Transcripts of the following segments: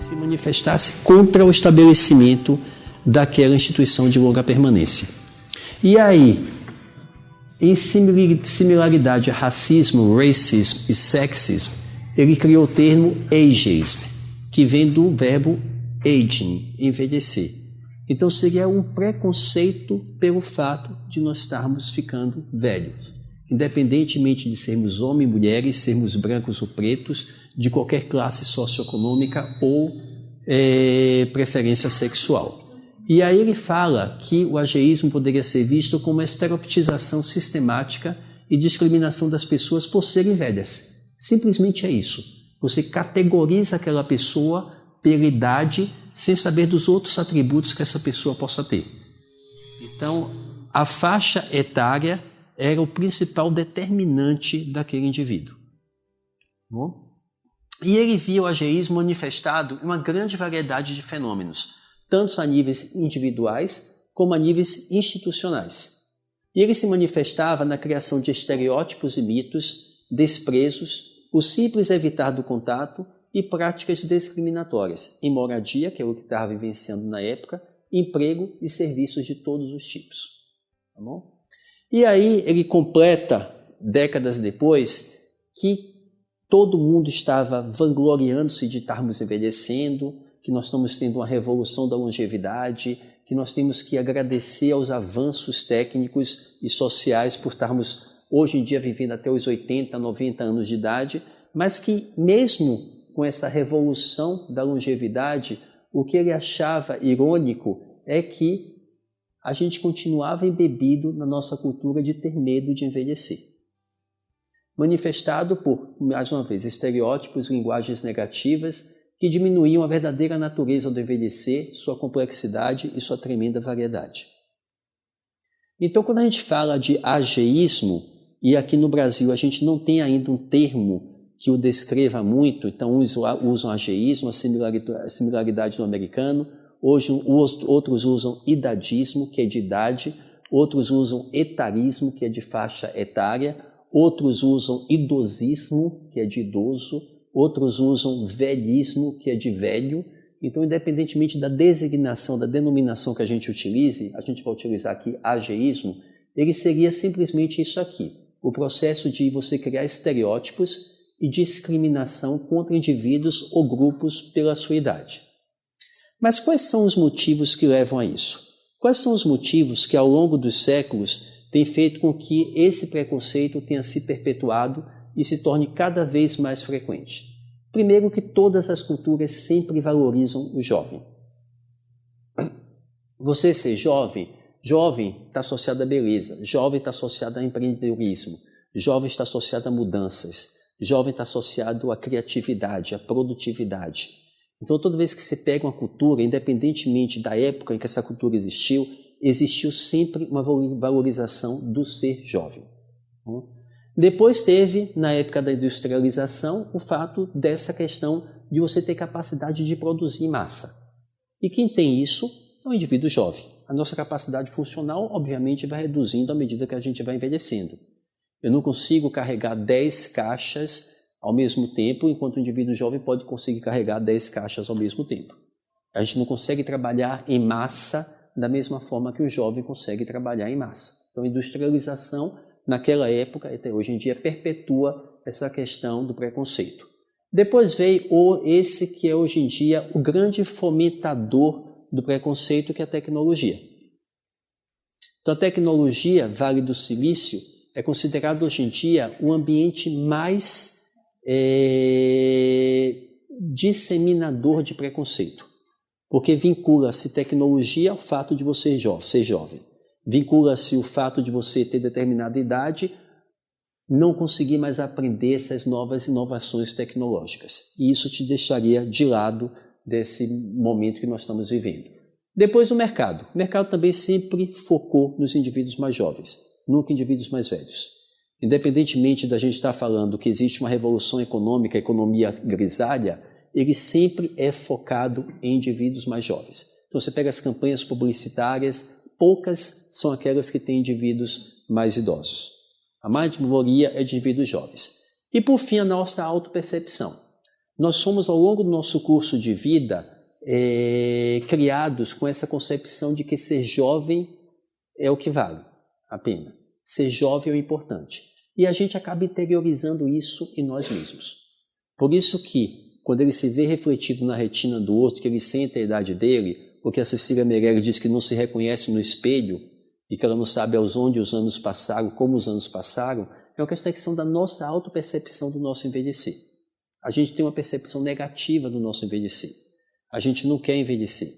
se manifestasse contra o estabelecimento daquela instituição de longa permanência. E aí, em similaridade a racismo, racismo e sexismo, ele criou o termo ageism, que vem do verbo aging, envelhecer. Então seria um preconceito pelo fato de nós estarmos ficando velhos, independentemente de sermos homens, mulheres, sermos brancos ou pretos, de qualquer classe socioeconômica ou preferência sexual. E aí ele fala que o ageísmo poderia ser visto como uma estereotipização sistemática e discriminação das pessoas por serem velhas. Simplesmente é isso. Você categoriza aquela pessoa pela idade sem saber dos outros atributos que essa pessoa possa ter. Então, a faixa etária era o principal determinante daquele indivíduo. Bom? E ele via o ageísmo manifestado em uma grande variedade de fenômenos, tanto a níveis individuais como a níveis institucionais. E ele se manifestava na criação de estereótipos e mitos, desprezos, o simples evitar do contato e práticas discriminatórias em moradia, que é o que estava vivenciando na época, emprego e serviços de todos os tipos. Tá bom? E aí ele completa, décadas depois, que todo mundo estava vangloriando-se de estarmos envelhecendo, que nós estamos tendo uma revolução da longevidade, que nós temos que agradecer aos avanços técnicos e sociais por estarmos hoje em dia vivendo até os 80, 90 anos de idade, mas que mesmo com essa revolução da longevidade, o que ele achava irônico é que a gente continuava embebido na nossa cultura de ter medo de envelhecer. Manifestado por, mais uma vez, estereótipos, linguagens negativas que diminuíam a verdadeira natureza do envelhecer, sua complexidade e sua tremenda variedade. Então, quando a gente fala de ageísmo, e aqui no Brasil a gente não tem ainda um termo que o descreva muito, então uns usam ageísmo, a similaridade no americano, hoje outros usam idadismo, que é de idade, outros usam etarismo, que é de faixa etária, outros usam idosismo, que é de idoso, outros usam velhismo, que é de velho. Então, independentemente da designação, da denominação que a gente utilize, a gente vai utilizar aqui ageísmo, ele seria simplesmente isso aqui, o processo de você criar estereótipos e discriminação contra indivíduos ou grupos pela sua idade. Mas quais são os motivos que levam a isso? Quais são os motivos que ao longo dos séculos têm feito com que esse preconceito tenha se perpetuado e se torne cada vez mais frequente? Primeiro, que todas as culturas sempre valorizam o jovem. Você ser jovem, jovem está associado à beleza, jovem está associado a empreendedorismo, jovem está associado a mudanças, jovem está associado à criatividade, à produtividade. Então, toda vez que você pega uma cultura, independentemente da época em que essa cultura existiu, existiu sempre uma valorização do ser jovem. Depois teve, na época da industrialização, o fato dessa questão de você ter capacidade de produzir em massa. E quem tem isso é o indivíduo jovem. A nossa capacidade funcional, obviamente, vai reduzindo à medida que a gente vai envelhecendo. Eu não consigo carregar 10 caixas ao mesmo tempo, enquanto o indivíduo jovem pode conseguir carregar 10 caixas ao mesmo tempo. A gente não consegue trabalhar em massa da mesma forma que o jovem consegue trabalhar em massa. Então, a industrialização, naquela época, até hoje em dia, perpetua essa questão do preconceito. Depois veio esse que é hoje em dia o grande fomentador do preconceito, que é a tecnologia. Então, a tecnologia, Vale do Silício, é considerado hoje em dia o ambiente mais disseminador de preconceito, porque vincula-se tecnologia ao fato de você ser jovem, vincula-se o fato de você ter determinada idade, não conseguir mais aprender essas novas inovações tecnológicas, e isso te deixaria de lado desse momento que nós estamos vivendo. Depois o mercado também sempre focou nos indivíduos mais jovens, nunca indivíduos mais velhos. Independentemente da gente estar falando que existe uma revolução econômica, economia grisalha, ele sempre é focado em indivíduos mais jovens. Então você pega as campanhas publicitárias, poucas são aquelas que têm indivíduos mais idosos. A maioria é de indivíduos jovens. E por fim, a nossa autopercepção. Nós somos, ao longo do nosso curso de vida, criados com essa concepção de que ser jovem é o que vale a pena. Ser jovem é o importante. E a gente acaba interiorizando isso em nós mesmos. Por isso que, quando ele se vê refletido na retina do outro, que ele sente a idade dele, porque a Cecília Meirelles diz que não se reconhece no espelho e que ela não sabe onde os anos passaram, como os anos passaram, é uma questão da nossa autopercepção do nosso envelhecer. A gente tem uma percepção negativa do nosso envelhecer. A gente não quer envelhecer.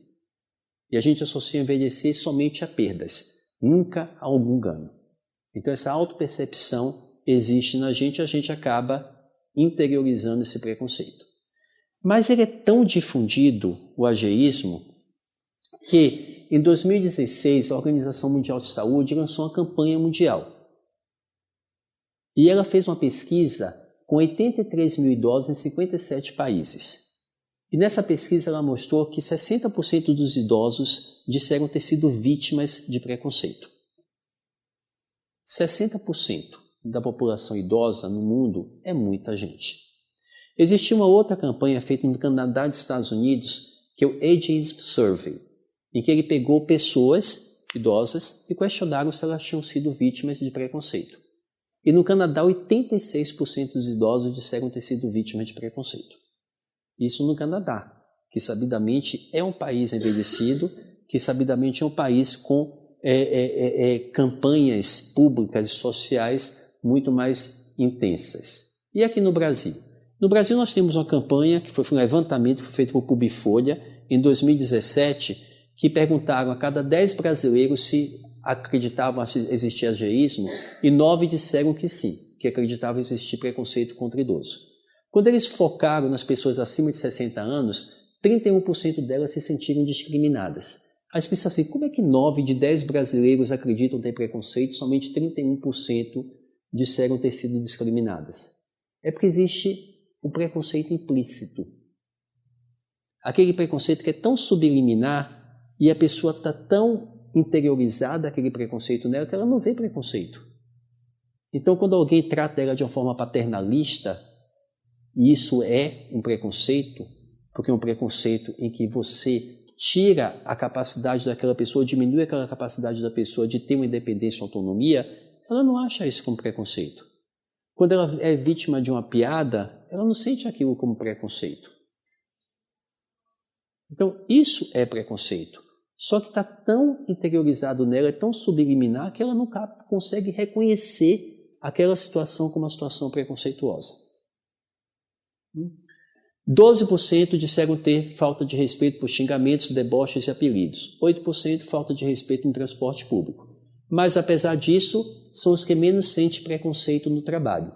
E a gente associa envelhecer somente a perdas, nunca a algum ganho. Então essa autopercepção existe na gente e a gente acaba interiorizando esse preconceito. Mas ele é tão difundido, o ageísmo, que em 2016 a Organização Mundial de Saúde lançou uma campanha mundial. E ela fez uma pesquisa com 83 mil idosos em 57 países. E nessa pesquisa ela mostrou que 60% dos idosos disseram ter sido vítimas de preconceito. 60% da população idosa no mundo é muita gente. Existe uma outra campanha feita no Canadá e nos Estados Unidos, que é o Ageism Survey, em que ele pegou pessoas idosas e questionaram se elas tinham sido vítimas de preconceito. E no Canadá, 86% dos idosos disseram ter sido vítimas de preconceito. Isso no Canadá, que sabidamente é um país envelhecido, que sabidamente é um país com campanhas públicas e sociais muito mais intensas. E aqui no Brasil? No Brasil nós temos uma campanha que foi um levantamento que foi feito por Publifolha em 2017, que perguntaram a cada 10 brasileiros se acreditavam existir ageísmo, e 9 disseram que sim, que acreditavam existir preconceito contra idoso. Quando eles focaram nas pessoas acima de 60 anos, 31% delas se sentiram discriminadas. Aí você pensa assim, como é que 9 de 10 brasileiros acreditam ter preconceito, somente 31% disseram ter sido discriminadas? É porque existe um preconceito implícito. Aquele preconceito que é tão subliminar e a pessoa está tão interiorizada aquele preconceito nela que ela não vê preconceito. Então, quando alguém trata ela de uma forma paternalista, e isso é um preconceito, porque é um preconceito em que você tira a capacidade daquela pessoa, diminui aquela capacidade da pessoa de ter uma independência e autonomia, ela não acha isso como preconceito. Quando ela é vítima de uma piada, ela não sente aquilo como preconceito. Então, isso é preconceito. Só que está tão interiorizado nela, é tão subliminar, que ela não consegue reconhecer aquela situação como uma situação preconceituosa. 12% disseram ter falta de respeito por xingamentos, deboches e apelidos. 8% falta de respeito no transporte público. Mas, apesar disso, são os que menos sentem preconceito no trabalho.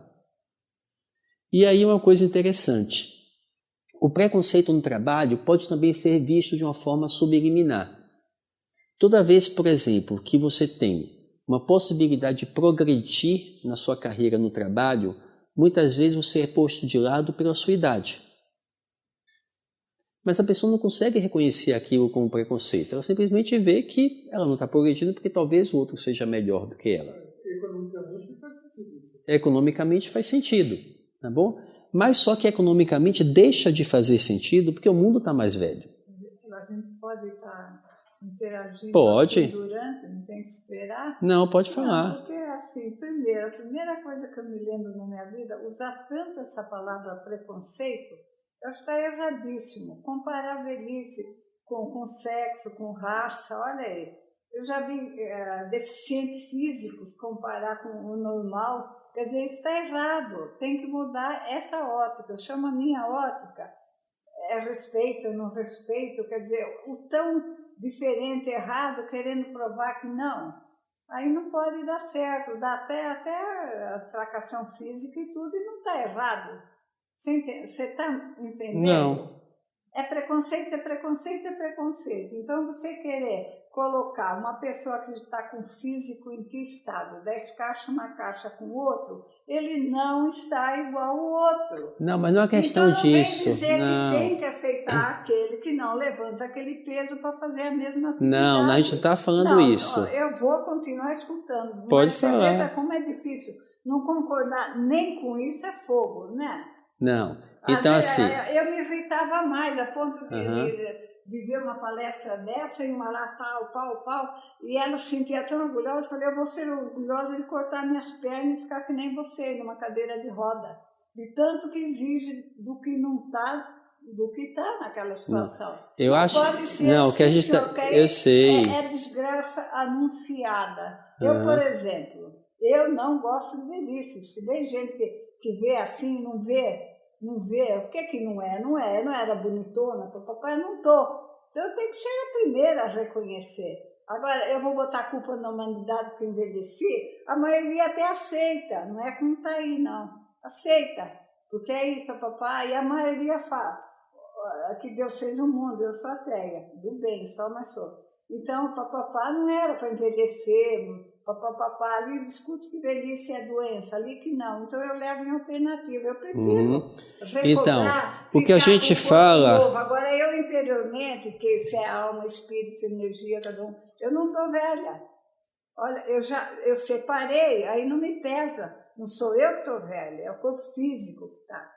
E aí uma coisa interessante. O preconceito no trabalho pode também ser visto de uma forma subliminar. Toda vez, por exemplo, que você tem uma possibilidade de progredir na sua carreira no trabalho, muitas vezes você é posto de lado pela sua idade. Mas a pessoa não consegue reconhecer aquilo como preconceito. Ela simplesmente vê que ela não está progredindo porque talvez o outro seja melhor do que ela. Economicamente faz sentido. Economicamente faz sentido, tá bom? Mas só que economicamente deixa de fazer sentido porque o mundo está mais velho. A gente pode estar interagindo pode. Assim durante, não tem que esperar? Não, pode falar. Não, porque assim, a primeira coisa que eu me lembro na minha vida, usar tanto essa palavra preconceito, eu acho que está erradíssimo. Comparar velhice com sexo, com raça, olha aí. Eu já vi deficientes físicos comparar com o normal. Quer dizer, isso está errado. Tem que mudar essa ótica. Eu chamo a minha ótica. É respeito, não respeito. Quer dizer, o tão diferente, errado, querendo provar que não. Aí não pode dar certo. Dá até atracação física e tudo, e não está errado. Você está entendendo? Não. É preconceito, é preconceito, é preconceito. Então, você querer colocar uma pessoa que está com físico em que estado, 10 caixas, uma caixa com o outro, ele não está igual ao outro. Não, mas não é questão então, disso. Não vem dizer não. que tem que aceitar aquele que não levanta aquele peso para fazer a mesma atividade. Não, a gente não está falando não, isso. Eu vou continuar escutando. Pode mas falar. Você veja como é difícil. Não concordar nem com isso é fogo, né? Não. Então, assim... Eu me irritava mais, a ponto de ver uma palestra dessa e uma lá, pau, e ela se sentia tão orgulhosa. Eu falei, eu vou ser orgulhosa de cortar minhas pernas e ficar que nem você, numa cadeira de roda. De tanto que exige do que não está, do que está naquela situação. Não. Eu acho... Pode ser não, que a gente tá... Eu sei. É desgraça anunciada. Eu, por exemplo, eu não gosto de velhice. Se tem gente que vê assim, não vê, o que não é? Não é, eu não era bonitona, papai, não tô. Então eu tenho que ser a primeira a reconhecer. Agora, eu vou botar a culpa na humanidade porque eu envelheci, a maioria até aceita, não é como está aí, não. Aceita, porque é isso, papai, e a maioria fala, que Deus fez o mundo, eu sou ateia, do bem, só mas sou. Então, papapá não era para envelhecer, papapá ali discute que velhice é doença, ali que não. Então eu levo em alternativa, eu prefiro recobrar, então, o que a gente fala... novo. Agora eu interiormente, que se é alma, espírito, energia, cada um, eu não estou velha. Olha, eu separei, aí não me pesa. Não sou eu que estou velha, é o corpo físico que está.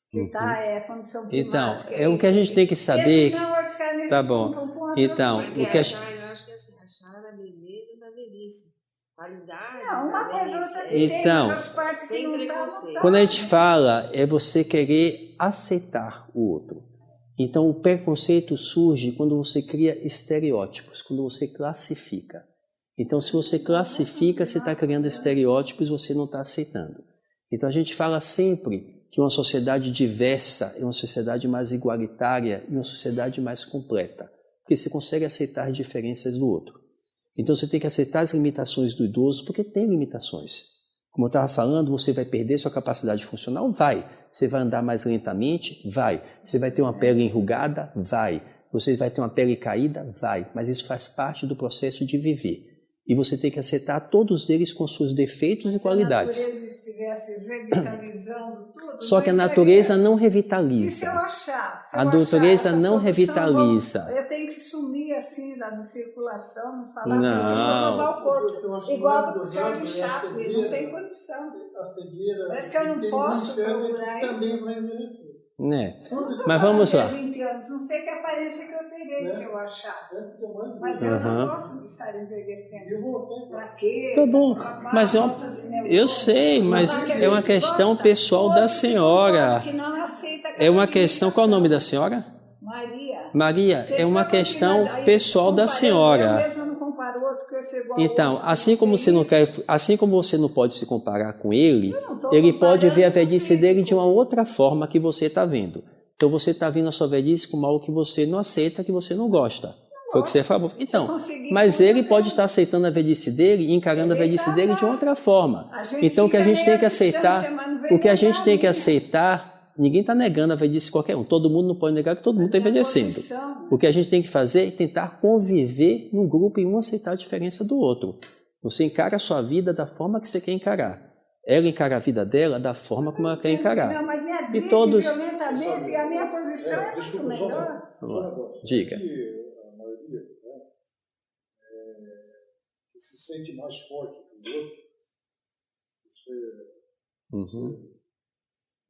Que está é a condição climática. Então, é o que a gente tem que saber... Senão vai ficar nesse tá bom. Então, mas o que eu acho que assim, achar a beleza da velhice. Qualidade. Não, uma coisa outra que então, tem, mas as partes sem que não preconceito. tá, quando a gente fala, é você querer aceitar o outro. Então, o preconceito surge quando você cria estereótipos, quando você classifica. Então, se você classifica, você está criando estereótipos e você não está aceitando. Então, a gente fala sempre que uma sociedade diversa é uma sociedade mais igualitária e uma sociedade mais completa, porque você consegue aceitar as diferenças do outro. Então, você tem que aceitar as limitações do idoso, porque tem limitações. Como eu estava falando, você vai perder sua capacidade funcional? Vai. Você vai andar mais lentamente? Vai. Você vai ter uma pele enrugada? Vai. Você vai ter uma pele caída? Vai. Mas isso faz parte do processo de viver. E você tem que aceitar todos eles com seus defeitos e qualidades. Se a natureza estivesse revitalizando tudo... Só que a natureza não revitaliza. E se eu achar? A natureza não revitaliza. Eu tenho que sumir assim, da circulação, não falar não. Roubar o corpo. Igual o Charlie Chaplin, não tem condição. Parece que eu não posso procurar isso. Também vai envelhecer. Né? Mas vamos lá. 20 anos, não sei que aparência que eu terei se eu achar. Mas eu não gosto de estar envelhecendo. Pra quê? Tá bom, mas eu sei, mas é uma questão pessoal da senhora. É uma questão, qual é o nome da senhora? Maria. Maria, é uma questão pessoal da senhora. Então, assim como você não pode se comparar com ele, ele pode ver a velhice dele de uma outra forma que você está vendo. Então você está vendo a sua velhice como algo que você não aceita, que você não gosta. Foi o que você falou. Então, mas ele pode estar aceitando a velhice dele e encarando a velhice dele de outra forma. Então o que a gente tem que aceitar, ninguém está negando a velhice de qualquer um. Todo mundo não pode negar que todo mundo está envelhecendo. O que a gente tem que fazer é tentar conviver num grupo e um aceitar a diferença do outro. Você encara a sua vida da forma que você quer encarar. Ela encara a vida dela da forma como ela quer encarar. Não, mas minha e todos... violentamente e a minha posição é muito melhor. Diga. A maioria, né, que se sente mais forte que o outro, você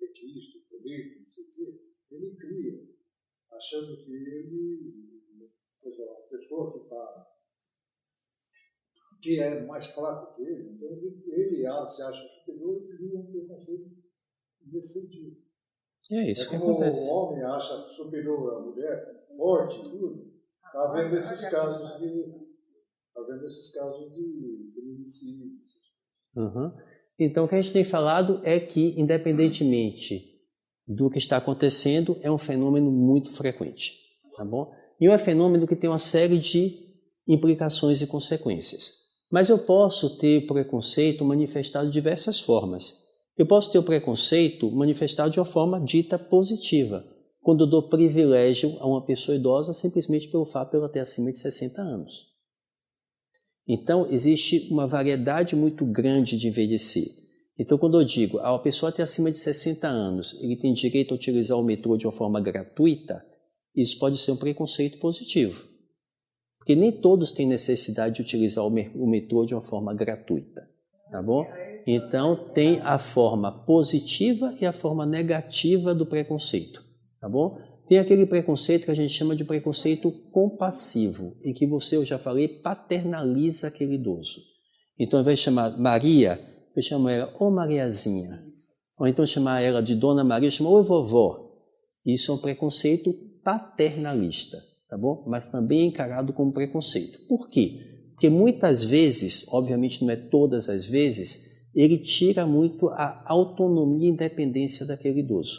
é Cristo, político, não sei o quê, ele cria, achando que a pessoa que é mais fraco que ele, então ele se acha superior e cria um preconceito nesse sentido. É isso que como acontece. O homem acha superior à mulher, forte, tudo. Está havendo esses casos de feminicídio. Então, o que a gente tem falado é que, independentemente do que está acontecendo, é um fenômeno muito frequente, tá bom? E é um fenômeno que tem uma série de implicações e consequências. Mas eu posso ter preconceito manifestado de diversas formas. Eu posso ter o preconceito manifestado de uma forma dita positiva, quando eu dou privilégio a uma pessoa idosa simplesmente pelo fato de ela ter acima de 60 anos. Então, existe uma variedade muito grande de envelhecer. Então, quando eu digo, a pessoa tem acima de 60 anos, ele tem direito a utilizar o metrô de uma forma gratuita, isso pode ser um preconceito positivo. Porque nem todos têm necessidade de utilizar o metrô de uma forma gratuita, tá bom? Então, tem a forma positiva e a forma negativa do preconceito, tá bom? Tem aquele preconceito que a gente chama de preconceito compassivo, em que você, eu já falei, paternaliza aquele idoso. Então, ao invés de chamar Maria, eu chamo ela ô Mariazinha. Ou então chamar ela de Dona Maria, eu chamo ô vovó. Isso é um preconceito paternalista, tá bom? Mas também é encarado como preconceito. Por quê? Porque muitas vezes, obviamente não é todas as vezes, ele tira muito a autonomia e independência daquele idoso,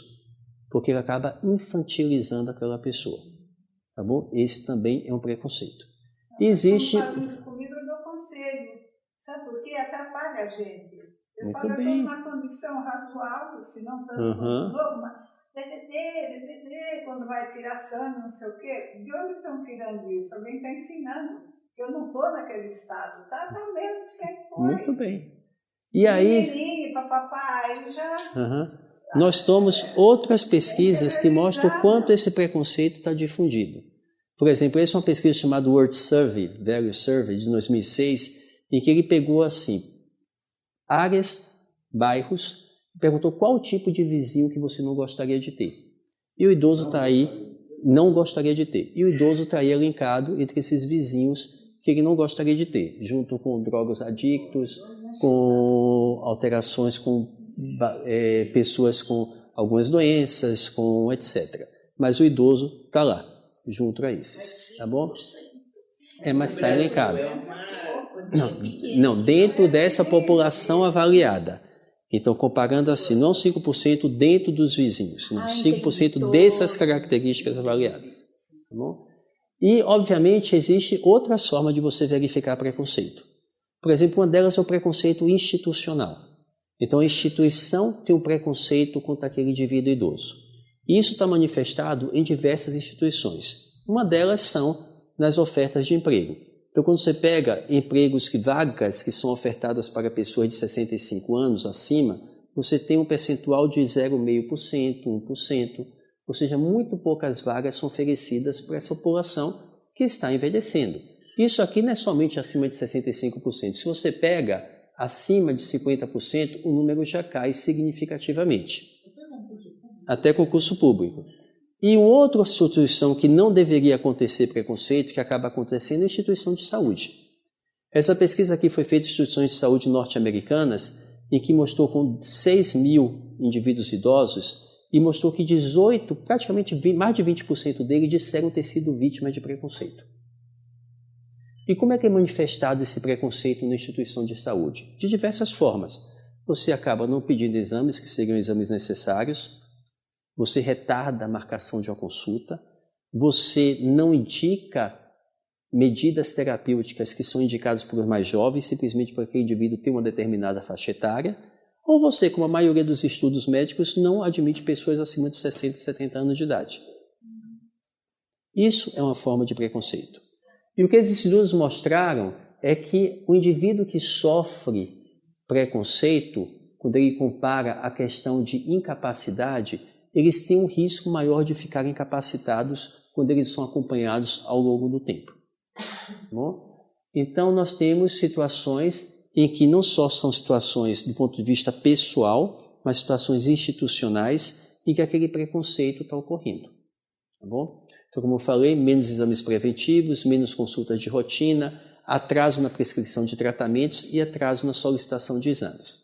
porque ele acaba infantilizando aquela pessoa, tá bom? Esse também é um preconceito. Existe... Quando faz isso comigo, eu dou conselho. Sabe por quê? Atrapalha a gente. Eu Muito falo, eu bem. estou numa condição razoável, se não tanto quanto novo, mas DDD, quando vai tirar sangue, não sei o quê. De onde estão tirando isso? Alguém está ensinando. Eu não estou naquele estado, tá? Tá mesmo que sempre foi. Muito bem. E aí... Menino, papapá, aí já... Nós temos outras pesquisas que mostram o quanto esse preconceito está difundido. Por exemplo, essa é uma pesquisa chamada World Survey, Value Survey, de 2006, em que ele pegou assim, áreas, bairros, e perguntou qual tipo de vizinho que você não gostaria de ter. E o idoso está aí, não gostaria de ter. E o idoso está aí elencado entre esses vizinhos que ele não gostaria de ter, junto com drogas adictos, com alterações, com pessoas com algumas doenças, com etc. Mas o idoso está lá, junto a esses, tá bom? Mas está elencado. Não, dentro dessa população avaliada. Então, comparando assim, não 5% dentro dos vizinhos, não, 5% dessas características avaliadas. Tá bom? E, obviamente, existe outras formas de você verificar preconceito. Por exemplo, uma delas é o preconceito institucional. Então, a instituição tem um preconceito contra aquele indivíduo idoso. Isso está manifestado em diversas instituições. Uma delas são nas ofertas de emprego. Então, quando você pega empregos vagas que são ofertadas para pessoas de 65 anos acima, você tem um percentual de 0,5%, 1%, ou seja, muito poucas vagas são oferecidas para essa população que está envelhecendo. Isso aqui não é somente acima de 65%. Se você pega acima de 50%, o número já cai significativamente. Até concurso público. E uma outra instituição que não deveria acontecer preconceito, que acaba acontecendo, é a instituição de saúde. Essa pesquisa aqui foi feita em instituições de saúde norte-americanas, em que mostrou com 6 mil indivíduos idosos, e mostrou que praticamente mais de 20% deles disseram ter sido vítimas de preconceito. E como é que é manifestado esse preconceito na instituição de saúde? De diversas formas. Você acaba não pedindo exames, que seriam exames necessários, você retarda a marcação de uma consulta, você não indica medidas terapêuticas que são indicadas por os mais jovens, simplesmente porque o indivíduo tem uma determinada faixa etária, ou você, como a maioria dos estudos médicos, não admite pessoas acima de 60 e 70 anos de idade. Isso é uma forma de preconceito. E o que esses estudos mostraram é que o indivíduo que sofre preconceito, quando ele compara a questão de incapacidade, eles têm um risco maior de ficarem incapacitados quando eles são acompanhados ao longo do tempo. Bom? Então, nós temos situações em que não só são situações do ponto de vista pessoal, mas situações institucionais em que aquele preconceito está ocorrendo. Tá bom? Então, como eu falei, menos exames preventivos, menos consultas de rotina, atraso na prescrição de tratamentos e atraso na solicitação de exames.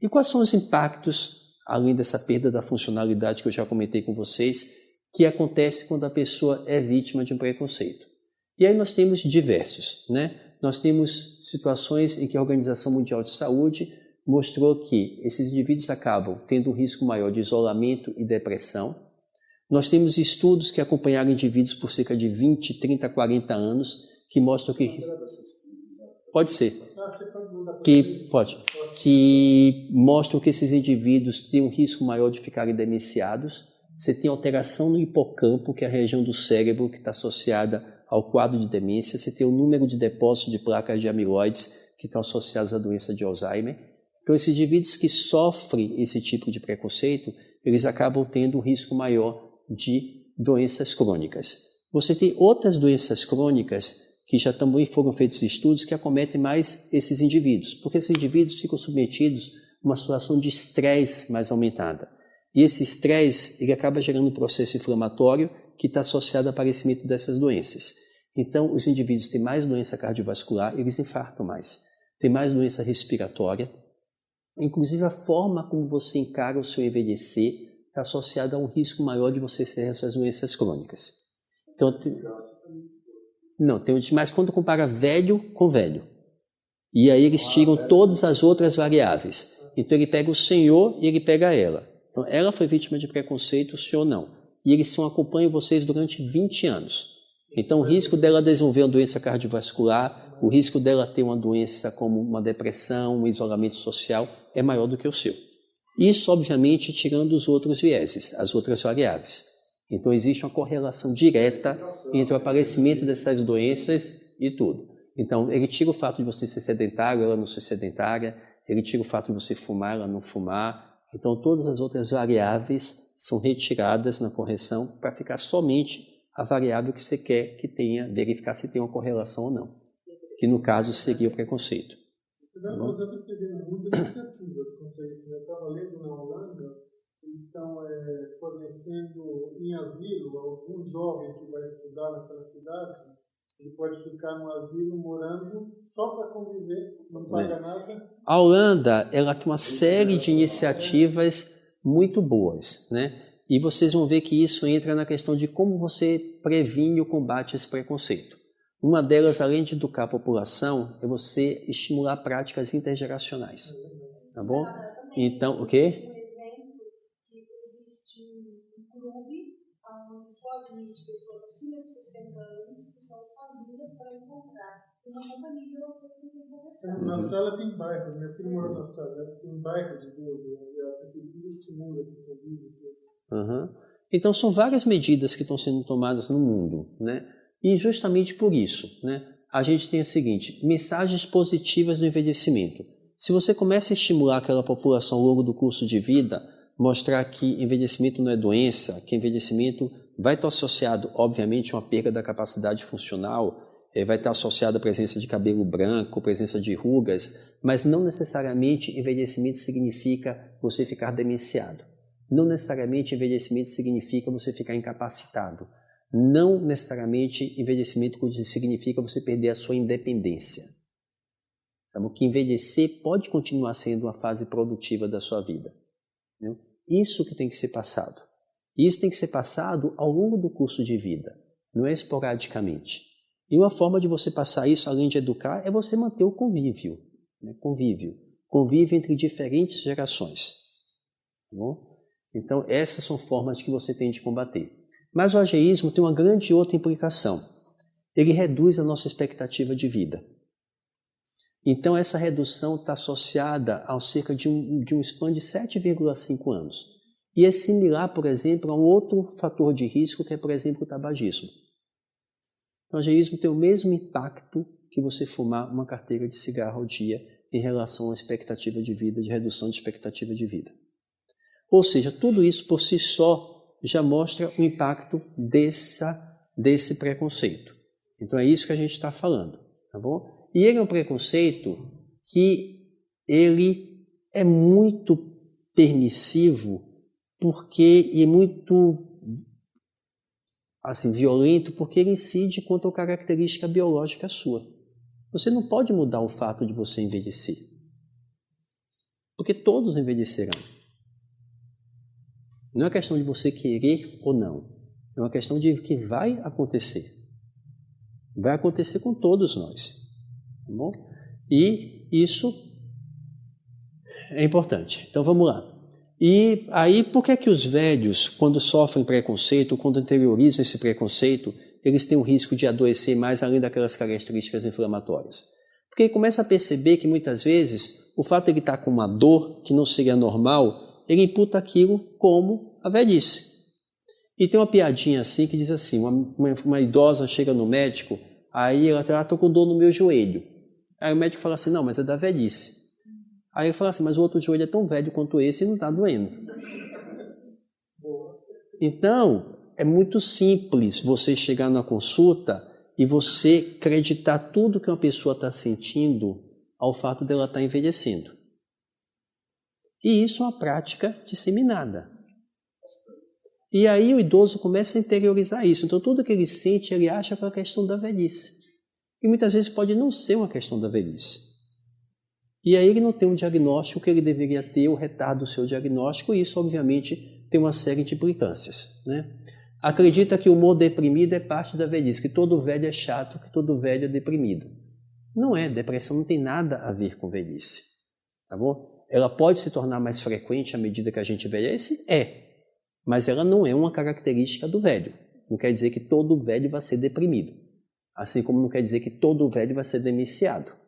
E quais são os impactos, além dessa perda da funcionalidade que eu já comentei com vocês, que acontece quando a pessoa é vítima de um preconceito? E aí nós temos diversos, né? Nós temos situações em que a Organização Mundial de Saúde mostrou que esses indivíduos acabam tendo um risco maior de isolamento e depressão. Nós temos estudos que acompanharam indivíduos por cerca de 20, 30, 40 anos, que mostram que... Pode ser. Que mostram que esses indivíduos têm um risco maior de ficarem demiciados. Você tem alteração no hipocampo, que é a região do cérebro que está associada ao quadro de demência. Você tem o número de depósito de placas de amiloides que estão associados à doença de Alzheimer. Então, esses indivíduos que sofrem esse tipo de preconceito, eles acabam tendo um risco maior de doenças crônicas. Você tem outras doenças crônicas que já também foram feitos estudos que acometem mais esses indivíduos, porque esses indivíduos ficam submetidos a uma situação de estresse mais aumentada. E esse estresse, ele acaba gerando um processo inflamatório que está associado ao aparecimento dessas doenças. Então, os indivíduos têm mais doença cardiovascular, eles infartam mais. Tem mais doença respiratória. Inclusive, a forma como você encara o seu envelhecer está associada a um risco maior de você ter essas doenças crônicas. Então, mas quando compara velho com velho. E aí eles tiram todas as outras variáveis. Então ele pega o senhor e ele pega ela. Então ela foi vítima de preconceito, o senhor não. E eles acompanham vocês durante 20 anos. Então o risco dela desenvolver uma doença cardiovascular, o risco dela ter uma doença como uma depressão, um isolamento social, é maior do que o seu. Isso, obviamente, tirando os outros vieses, as outras variáveis. Então, existe uma correlação direta entre o aparecimento dessas doenças e tudo. Então, ele tira o fato de você ser sedentário, ela não ser sedentária, ele tira o fato de você fumar, ela não fumar. Então, todas as outras variáveis são retiradas na correção para ficar somente a variável que você quer que tenha, verificar se tem uma correlação ou não. Que, no caso, seria o preconceito. Nós estamos recebendo muitas iniciativas contra isso. Eu estava lendo na Holanda, eles estão fornecendo em asilo algum jovem que vai estudar naquela cidade, ele pode ficar no asilo morando só para conviver, não paga nada. A Holanda, ela tem uma série de iniciativas muito boas, né? E vocês vão ver que isso entra na questão de como você previne ou combate esse preconceito. Uma delas, além de educar a população, é você estimular práticas intergeracionais. Tá bom? Então, o quê? Um exemplo que existe um clube onde só admite pessoas acima de 60 anos que são sozinhas para encontrar uma companhia de outra que tem conversar. Na Austrália tem bairro, meu filho mora na Austrália, tem um bairro de idoso, a prefeitura estimula esse convívio. Então, são várias medidas que estão sendo tomadas no mundo, né? E justamente por isso, né, a gente tem o seguinte, mensagens positivas do envelhecimento. Se você começa a estimular aquela população ao longo do curso de vida, mostrar que envelhecimento não é doença, que envelhecimento vai estar associado, obviamente, a uma perda da capacidade funcional, vai estar associado à presença de cabelo branco, presença de rugas, mas não necessariamente envelhecimento significa você ficar demenciado. Não necessariamente envelhecimento significa você ficar incapacitado. Não necessariamente envelhecimento significa você perder a sua independência. Que envelhecer pode continuar sendo uma fase produtiva da sua vida. Isso que tem que ser passado. Isso tem que ser passado ao longo do curso de vida, não é esporadicamente. E uma forma de você passar isso, além de educar, é você manter o convívio. Convívio entre diferentes gerações. Tá bom? Então, essas são formas que você tem de combater. Mas o ageísmo tem uma grande outra implicação. Ele reduz a nossa expectativa de vida. Então, essa redução está associada a cerca de um span de 7,5 anos. E é similar, por exemplo, a um outro fator de risco, que é, por exemplo, o tabagismo. O ageísmo tem o mesmo impacto que você fumar uma carteira de cigarro ao dia em relação à expectativa de vida, de redução de expectativa de vida. Ou seja, tudo isso por si só já mostra o impacto desse preconceito. Então é isso que a gente está falando, tá bom? E ele é um preconceito que ele é muito permissivo e é muito violento porque ele incide contra a característica biológica sua. Você não pode mudar o fato de você envelhecer, porque todos envelhecerão. Não é questão de você querer ou não. É uma questão de que vai acontecer. Vai acontecer com todos nós. Tá bom? E isso é importante. Então vamos lá. E aí, por que os velhos, quando sofrem preconceito, quando interiorizam esse preconceito, eles têm o risco de adoecer mais além daquelas características inflamatórias? Porque ele começa a perceber que muitas vezes o fato de ele estar com uma dor que não seria normal, ele imputa aquilo como a velhice. E tem uma piadinha assim que diz assim, uma idosa chega no médico, aí ela fala, estou com dor no meu joelho. Aí o médico fala assim, não, mas é da velhice. Aí ele fala assim, mas o outro joelho é tão velho quanto esse e não está doendo. Então, é muito simples você chegar na consulta e você acreditar tudo que uma pessoa está sentindo ao fato dela estar envelhecendo. E isso é uma prática disseminada. E aí o idoso começa a interiorizar isso. Então tudo que ele sente, ele acha que é uma questão da velhice. E muitas vezes pode não ser uma questão da velhice. E aí ele não tem um diagnóstico que ele deveria ter, o retardo do seu diagnóstico, e isso obviamente tem uma série de implicâncias, né? Acredita que o humor deprimido é parte da velhice, que todo velho é chato, que todo velho é deprimido. Não é, depressão não tem nada a ver com velhice, tá bom? Ela pode se tornar mais frequente à medida que a gente envelhece? É, mas ela não é uma característica do velho. Não quer dizer que todo velho vai ser deprimido, assim como não quer dizer que todo velho vai ser demenciado.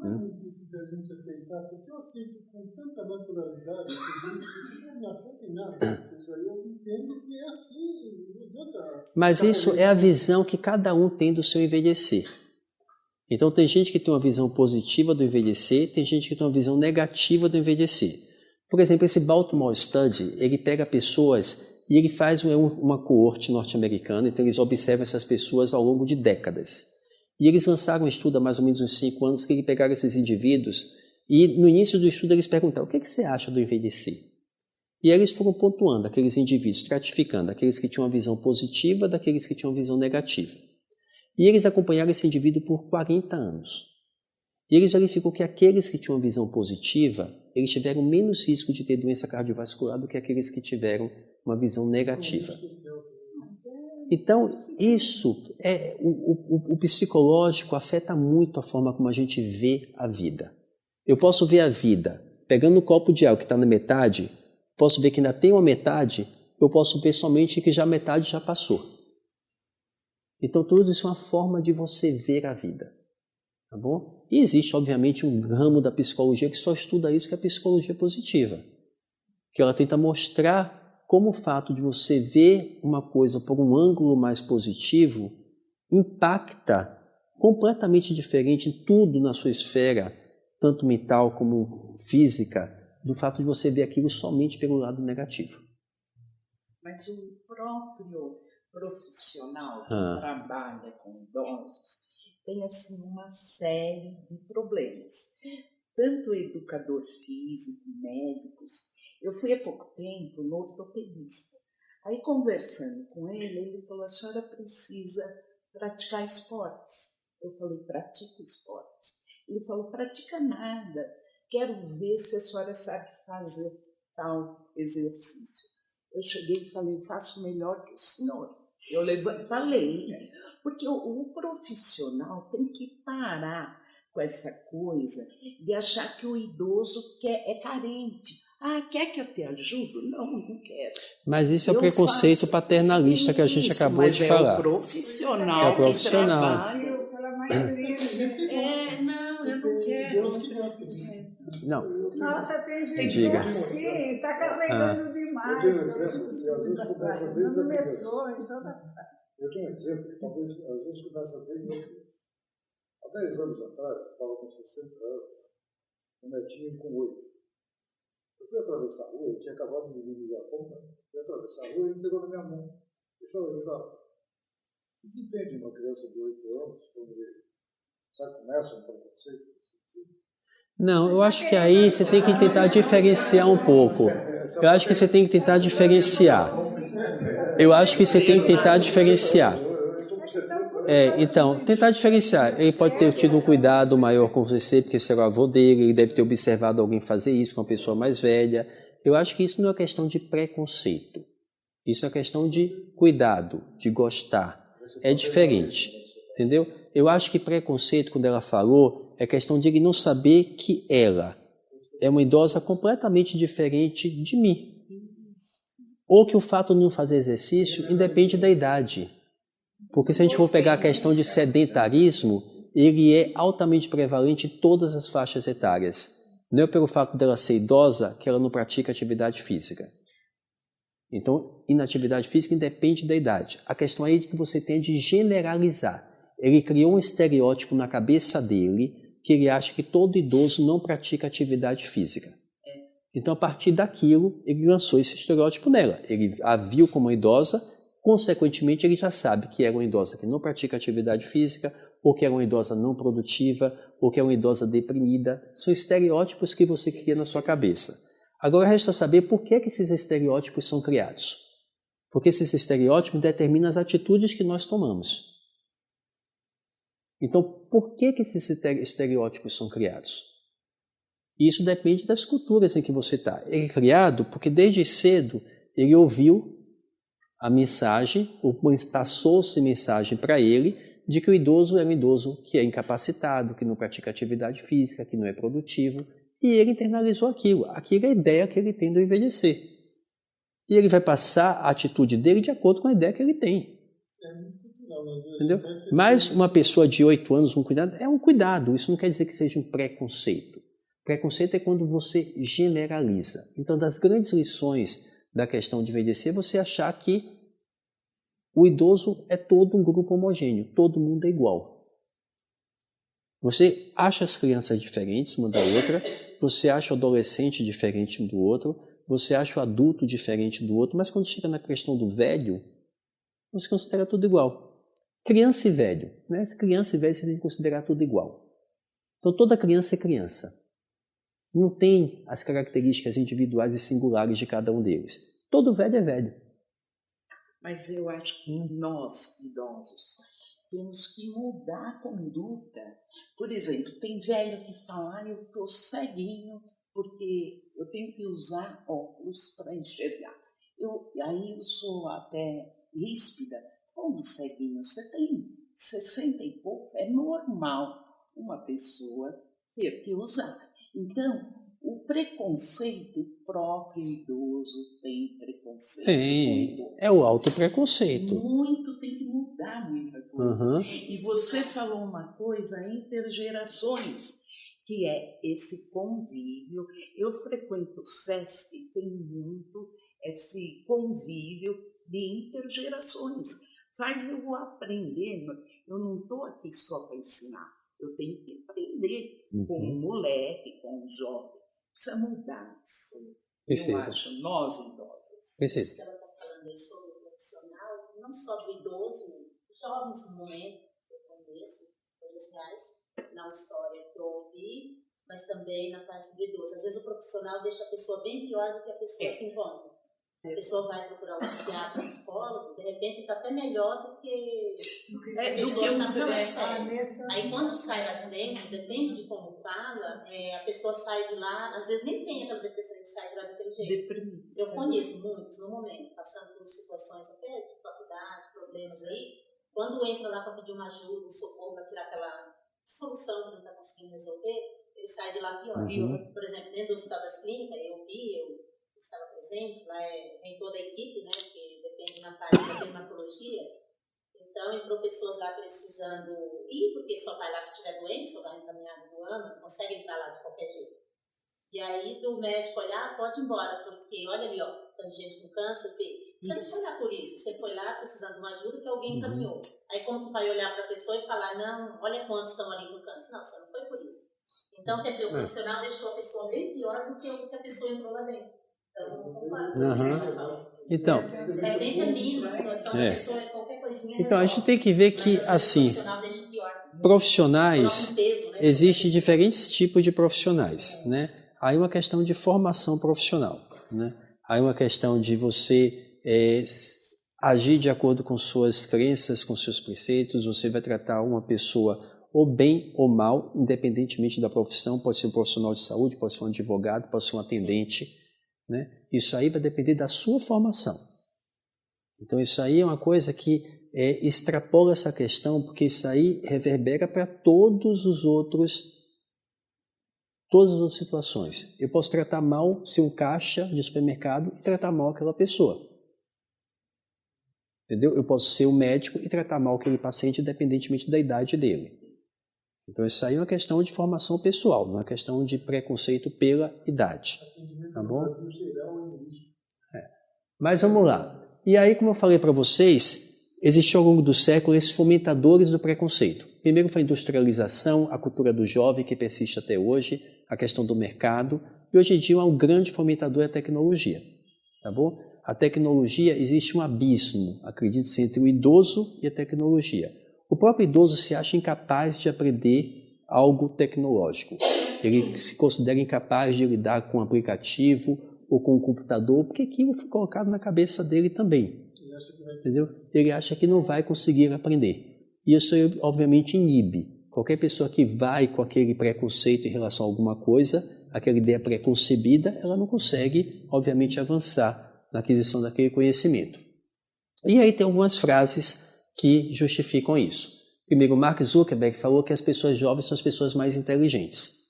Não é difícil da gente aceitar, porque eu aceito com tanta naturalidade que isso não me afeta em nada. Ou seja, eu entendo que é assim, não adianta. Mas isso é a visão que cada um tem do seu envelhecer. Então tem gente que tem uma visão positiva do envelhecer, tem gente que tem uma visão negativa do envelhecer. Por exemplo, esse Baltimore Study, ele pega pessoas e ele faz uma coorte norte-americana, então eles observam essas pessoas ao longo de décadas. E eles lançaram um estudo há mais ou menos uns 5 anos, que eles pegaram esses indivíduos e no início do estudo eles perguntaram: o que você acha do envelhecer? E aí eles foram pontuando aqueles indivíduos, estratificando aqueles que tinham uma visão positiva daqueles que tinham uma visão negativa. E eles acompanharam esse indivíduo por 40 anos. E eles verificam que aqueles que tinham uma visão positiva, eles tiveram menos risco de ter doença cardiovascular do que aqueles que tiveram uma visão negativa. Então, isso, o psicológico afeta muito a forma como a gente vê a vida. Eu posso ver a vida pegando um copo de água que está na metade, posso ver que ainda tem uma metade, eu posso ver somente que já metade já passou. Então, tudo isso é uma forma de você ver a vida. Tá bom? E existe, obviamente, um ramo da psicologia que só estuda isso, que é a psicologia positiva. Que ela tenta mostrar como o fato de você ver uma coisa por um ângulo mais positivo impacta completamente diferente em tudo na sua esfera, tanto mental como física, do fato de você ver aquilo somente pelo lado negativo. Mas o próprio profissional que trabalha com idosos tem assim uma série de problemas. Tanto educador físico, médicos. Eu fui há pouco tempo no ortopedista. Aí, conversando com ele, ele falou: a senhora precisa praticar esportes. Eu falei: pratico esportes. Ele falou: pratica nada. Quero ver se a senhora sabe fazer tal exercício. Eu cheguei e falei: faço melhor que o senhor. Eu falei, porque o profissional tem que parar com essa coisa de achar que o idoso é carente. Ah, quer que eu te ajude? Não, não quero. Mas isso é o preconceito paternalista isso, que a gente acabou de falar. É o profissional, é o profissional. que trabalha. Não, eu não quero. Não. Nossa, tem gente Diga. assim, está carregando demais. No metrô, em toda... Eu tenho um exemplo que talvez, às vezes, começa bem. Há 10 anos atrás, eu estava com 60 anos, o netinho com 8. Eu fui atravessar a rua, eu tinha acabado de vir do Japão, fui atravessar a rua e ele pegou na minha mão. Deixa eu ajudar. O que entende uma criança de 8 anos quando ele começa um preconceito? Não, eu acho que aí você tem que tentar diferenciar um pouco. Eu acho que você tem que tentar diferenciar. Então, tentar diferenciar. Ele pode ter tido um cuidado maior com você, porque você é o avô dele, ele deve ter observado alguém fazer isso com uma pessoa mais velha. Eu acho que isso não é questão de preconceito. Isso é questão de cuidado, de gostar. É diferente, entendeu? Eu acho que preconceito, quando ela falou, é questão de ele não saber que ela é uma idosa completamente diferente de mim. Ou que o fato de não fazer exercício independe da idade. Porque se a gente for pegar a questão de sedentarismo, ele é altamente prevalente em todas as faixas etárias. Não é pelo fato dela ser idosa que ela não pratica atividade física. Então, inatividade física independe da idade. A questão aí é que você tem de generalizar. Ele criou um estereótipo na cabeça dele que ele acha que todo idoso não pratica atividade física. Então, a partir daquilo, ele lançou esse estereótipo nela. Ele a viu como uma idosa Consequentemente, ele já sabe que é uma idosa que não pratica atividade física, ou que é uma idosa não produtiva, ou que é uma idosa deprimida. São estereótipos que você cria na sua cabeça. Agora resta saber por que esses estereótipos são criados. Porque esses estereótipos determinam as atitudes que nós tomamos. Então, por que esses estereótipos são criados? Isso depende das culturas em que você está. Ele é criado porque desde cedo ele ouviu a mensagem, ou passou-se mensagem para ele, de que o idoso é um idoso que é incapacitado, que não pratica atividade física, que não é produtivo, e ele internalizou aquilo. Aquilo é a ideia que ele tem do envelhecer. E ele vai passar a atitude dele de acordo com a ideia que ele tem. Entendeu? Mas uma pessoa de 8 anos, um cuidado, é um cuidado. Isso não quer dizer que seja um preconceito. Preconceito é quando você generaliza. Então, das grandes lições da questão de envelhecer, você achar que o idoso é todo um grupo homogêneo, todo mundo é igual. Você acha as crianças diferentes uma da outra, você acha o adolescente diferente um do outro, você acha o adulto diferente do outro, mas quando chega na questão do velho, você considera tudo igual. Criança e velho, né? Criança e velho você tem que considerar tudo igual. Então toda criança é criança. Não tem as características individuais e singulares de cada um deles. Todo velho é velho. Mas eu acho que nós, idosos, temos que mudar a conduta. Por exemplo, tem velho que fala, eu estou ceguinho porque eu tenho que usar óculos para enxergar. Aí eu sou até ríspida. Como ceguinho? Você tem 60 e pouco, é normal uma pessoa ter que usar. Então, o preconceito, o próprio idoso tem preconceito. Tem, é o autopreconceito. Muito, tem que mudar muita coisa. Uhum. E você falou uma coisa, intergerações, que é esse convívio. Eu frequento o SESC, tem muito esse convívio de intergerações. Faz eu aprender, eu não estou aqui só para ensinar, eu tenho que aprender com o moleque, com o jovem. Precisa mudar isso. Precisa. Eu acho, nós idosos. Precisa. Isso que ela está falando aí sobre o profissional, não só do idoso, jovens no momento, eu conheço coisas reais na história que eu ouvi, mas também na parte do idoso. Às vezes o profissional deixa a pessoa bem pior do que a pessoa se encontra. A pessoa vai procurar um psiquiatra, um psicólogo, de repente está até melhor do que a pessoa está tão séria. Aí quando sai lá de dentro, depende de como fala, a pessoa sai de lá, às vezes nem tem aquela depressão e sai de lá daquele jeito. Eu conheço muitos no momento, passando por situações até de faculdade, problemas aí, quando entra lá para pedir uma ajuda, um socorro, para tirar aquela solução que não está conseguindo resolver, ele sai de lá pior. Por exemplo, dentro do Hospital das Clínicas, eu estava presente, lá tem toda a equipe, né, que depende na parte da dermatologia, então entrou pessoas lá precisando ir, porque só vai lá se estiver doente, só vai encaminhado do ano, não consegue entrar lá de qualquer jeito. E aí do médico olhar, pode ir embora, porque olha ali, ó, tanta gente com câncer, você não foi lá por isso, você foi lá precisando de uma ajuda que alguém encaminhou. Aí como tu vai olhar para a pessoa e falar, não, olha quantos estão ali com câncer, não, você não foi por isso. Então, quer dizer, o profissional deixou a pessoa bem pior do que a pessoa entrou lá dentro. Então, é bem feminino, a situação da pessoa é qualquer coisinha. Então a gente tem que ver que, assim, profissionais, existem diferentes tipos de profissionais, né? Aí uma questão de formação profissional, né? Aí uma questão de você agir de acordo com suas crenças, com seus preceitos, você vai tratar uma pessoa ou bem ou mal, independentemente da profissão, pode ser um profissional de saúde, pode ser um advogado, pode ser um atendente, né? Isso aí vai depender da sua formação. Então isso aí é uma coisa que extrapola essa questão, porque isso aí reverbera para todas as outras situações. Eu posso tratar mal ser um caixa de supermercado e tratar mal aquela pessoa. Entendeu? Eu posso ser um médico e tratar mal aquele paciente independentemente da idade dele. Então isso aí é uma questão de formação pessoal, não é uma questão de preconceito pela idade. Tá bom? Mas vamos lá. E aí, como eu falei para vocês, existiu ao longo do século esses fomentadores do preconceito. Primeiro foi a industrialização, a cultura do jovem que persiste até hoje, a questão do mercado, e hoje em dia é um grande fomentador da tecnologia. Tá bom? a tecnologia, existe um abismo, acredite-se, entre o idoso e a tecnologia. O próprio idoso se acha incapaz de aprender algo tecnológico. Ele se considera incapaz de lidar com um aplicativo ou com um computador, porque aquilo foi colocado na cabeça dele também. Entendeu? Ele acha que não vai conseguir aprender. Isso, obviamente, inibe. Qualquer pessoa que vai com aquele preconceito em relação a alguma coisa, aquela ideia preconcebida, ela não consegue, obviamente, avançar na aquisição daquele conhecimento. E aí tem algumas frases que justificam isso. Primeiro, Mark Zuckerberg falou que as pessoas jovens são as pessoas mais inteligentes.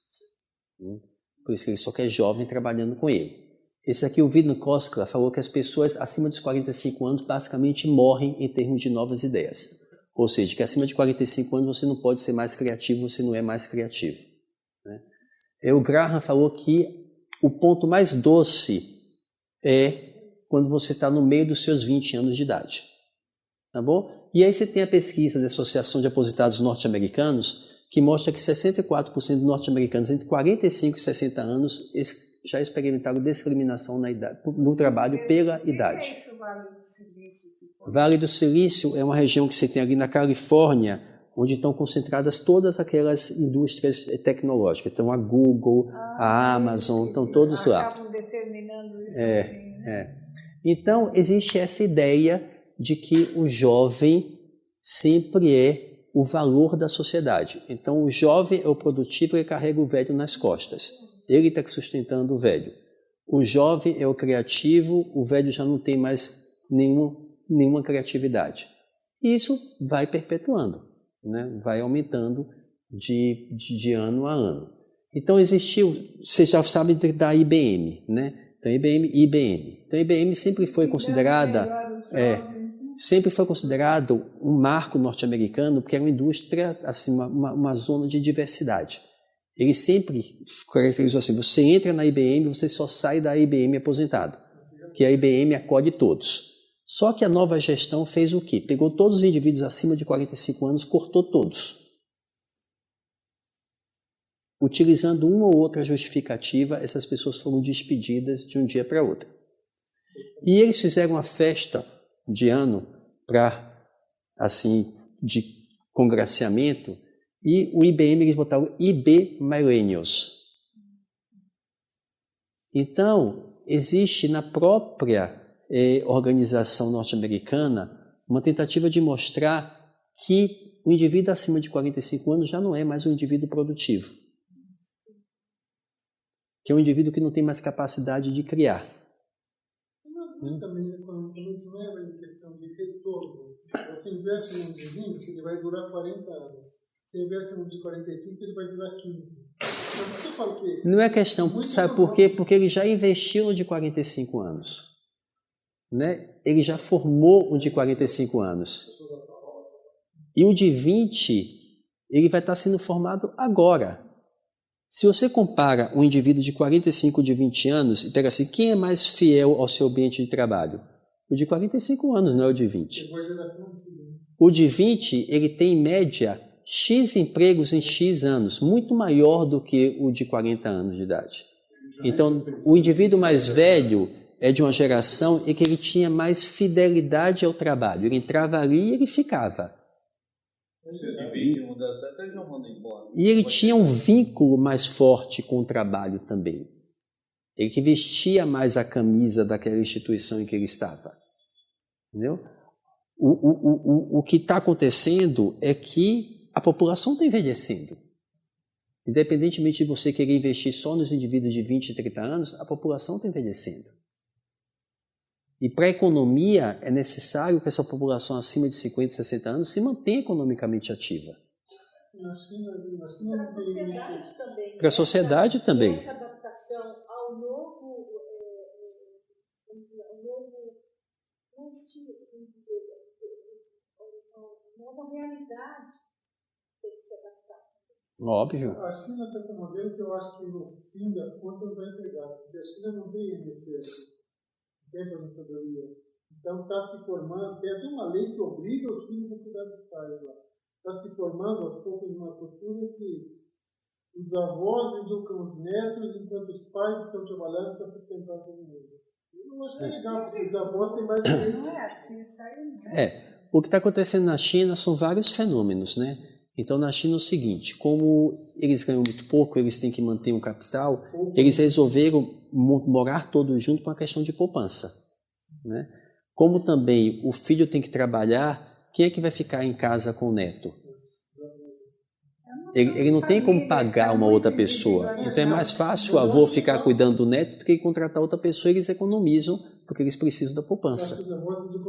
Por isso que ele só quer jovem trabalhando com ele. Esse aqui, o Vidno Koskela, falou que as pessoas acima dos 45 anos basicamente morrem em termos de novas ideias. Ou seja, que acima de 45 anos você não pode ser mais criativo, você não é mais criativo. O Graham falou que o ponto mais doce é quando você está no meio dos seus 20 anos de idade. Tá bom? E aí você tem a pesquisa da Associação de Aposentados Norte-Americanos, que mostra que 64% dos norte-americanos entre 45 e 60 anos já experimentaram discriminação no trabalho pela idade. O que é isso, Vale do Silício? Vale do Silício é uma região que você tem ali na Califórnia, onde estão concentradas todas aquelas indústrias tecnológicas. Então, a Google, a Amazon, estão todos lá. Acabam determinando isso assim. Então, existe essa ideia de que o jovem sempre é o valor da sociedade. Então, o jovem é o produtivo e carrega o velho nas costas. Ele está sustentando o velho. O jovem é o criativo, o velho já não tem mais nenhuma criatividade. E isso vai perpetuando, né? Vai aumentando de ano a ano. Então, existiu, você já sabe da IBM, né? Então, IBM. Então, a IBM sempre foi considerada... sempre foi considerado um marco norte-americano, porque era uma indústria, assim, uma zona de diversidade. Ele sempre caracterizou assim, você entra na IBM, você só sai da IBM aposentado, que a IBM acolhe todos. Só que a nova gestão fez o quê? Pegou todos os indivíduos acima de 45 anos, cortou todos. Utilizando uma ou outra justificativa, essas pessoas foram despedidas de um dia para outro. E eles fizeram uma festa de ano de congraciamento, e o IBM eles botaram IB Millennials. Então, existe na própria organização norte-americana uma tentativa de mostrar que o indivíduo acima de 45 anos já não é mais um indivíduo produtivo, que é um indivíduo que não tem mais capacidade de criar. Também, economicamente, não é uma questão de retorno. Você investe num de 20, ele vai durar 40 anos. Você investe num de 45, ele vai durar 15. Então, você fala que... Não é questão, sabe por quê? Porque ele já investiu no de 45 anos. Né? Ele já formou o de 45 anos. E o de 20, ele vai estar sendo formado agora. Se você compara um indivíduo de 45 de 20 anos e pega assim, quem é mais fiel ao seu ambiente de trabalho? O de 45 anos, não é o de 20. O de 20, ele tem em média X empregos em X anos, muito maior do que o de 40 anos de idade. Então, o indivíduo mais velho é de uma geração em que ele tinha mais fidelidade ao trabalho. Ele entrava ali e ele ficava. E ele tinha um vínculo mais forte com o trabalho também. Ele que vestia mais a camisa daquela instituição em que ele estava. Entendeu? O que está acontecendo é que a população está envelhecendo. Independentemente de você querer investir só nos indivíduos de 20 e 30 anos, a população está envelhecendo. E para a economia é necessário que essa população acima de 50 e 60 anos se mantenha economicamente ativa. Para a sociedade também. Essa adaptação ao novo, nova realidade tem que se adaptar. Óbvio. A China está com um modelo que eu acho que no fim das contas vai pegar, porque a China não tem INSS. Tem aposentadoria. Então está se formando, tem até uma lei que obriga os filhos a cuidar dos pais lá. Está se formando aos poucos uma cultura que os avós educam os netos enquanto os pais estão trabalhando para sustentar todo mundo. Eu acho que é legal, porque os avós têm mais experiência. Não é assim, isso aí não é. O que está acontecendo na China são vários fenômenos, né? Então, na China é o seguinte, como eles ganham muito pouco, eles têm que manter um capital, eles resolveram morar todos juntos por uma questão de poupança, né? Como também o filho tem que trabalhar, quem é que vai ficar em casa com o neto? Ele não tem como pagar uma outra pessoa. Então é mais fácil o avô ficar cuidando do neto do que contratar outra pessoa. Eles economizam porque eles precisam da poupança.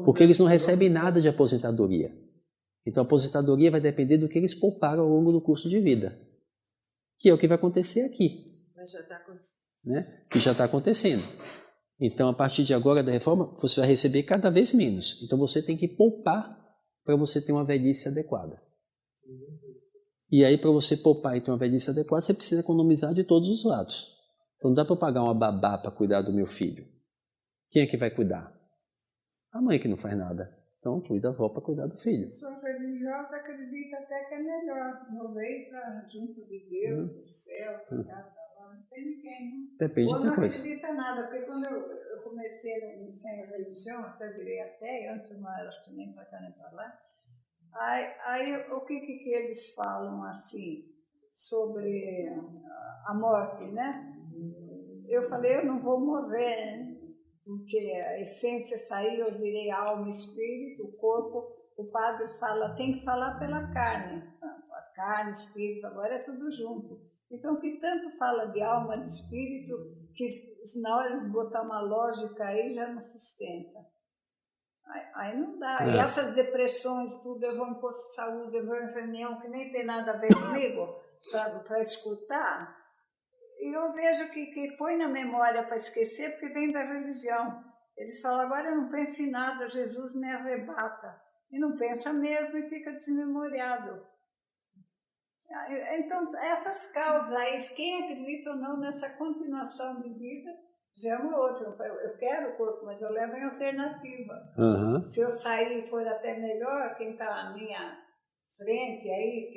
Porque eles não recebem nada de aposentadoria. Então a aposentadoria vai depender do que eles pouparam ao longo do curso de vida. Que é o que vai acontecer aqui. Mas já está acontecendo. Né? Que já está acontecendo. Então a partir de agora da reforma, você vai receber cada vez menos. Então você tem que poupar para você ter uma velhice adequada. E aí, para você poupar e ter uma velhice adequada, você precisa economizar de todos os lados. Então, não dá para eu pagar uma babá para cuidar do meu filho. Quem é que vai cuidar? A mãe que não faz nada. Então, cuida a avó para cuidar do filho. A pessoa religiosa acredita até que é melhor. Não veio para junto de Deus, do céu, cuidar da lá. Não tem ninguém. Depende de outra coisa. Não acredita nada, porque quando eu comecei a iniciar a religião, até virei até, antes não era nem para cá nem para lá. Aí o que eles falam assim sobre a morte, né? Eu falei, eu não vou morrer, porque a essência saiu, eu virei alma, espírito, o corpo. O padre fala, tem que falar pela carne. A carne, espírito, agora é tudo junto. Então, que tanto fala de alma, de espírito, que na hora de botar uma lógica aí já não sustenta. Aí não dá. E essas depressões, tudo, eu vou em posto de saúde, eu vou em reunião que nem tem nada a ver comigo, para escutar. E eu vejo que põe na memória para esquecer, porque vem da religião. Eles falam, agora eu não penso em nada, Jesus me arrebata. E não pensa mesmo e fica desmemoriado. Então, essas causas aí, quem acredita ou não nessa continuação de vida, já é uma outra. Eu quero o corpo, mas eu levo em alternativa. Uhum. Se eu sair e for até melhor, quem está à minha frente aí,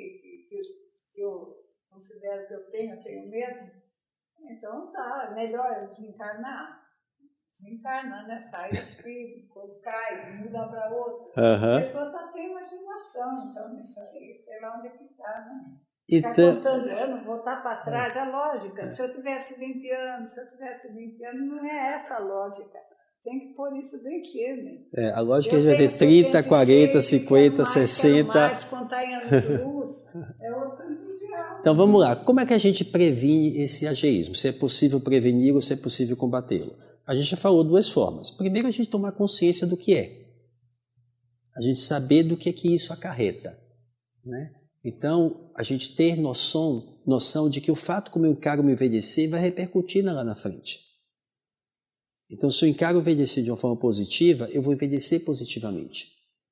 que eu considero que eu tenho mesmo, então tá, melhor eu desencarnar. Desencarna, né? Sai do espírito, o corpo cai, muda para outro. Uhum. A pessoa está sem imaginação, então isso aí, sei lá onde é que está, né? Então, Ficar contando anos, voltar para trás, é lógica. Se eu tivesse 20 anos, não é essa a lógica. Tem que pôr isso bem firme. A lógica é que vai ter 30, 40, 50, 60. Mais, contar em anos de luz, é outro entusiasmo. Então vamos lá, como é que a gente previne esse ageísmo? Se é possível prevenir ou se é possível combatê-lo? A gente já falou duas formas. Primeiro, a gente tomar consciência do que é. A gente saber do que isso acarreta, né? Então, a gente ter noção de que o fato como eu encaro me envelhecer vai repercutir lá na frente. Então, se eu encaro envelhecer de uma forma positiva, eu vou envelhecer positivamente.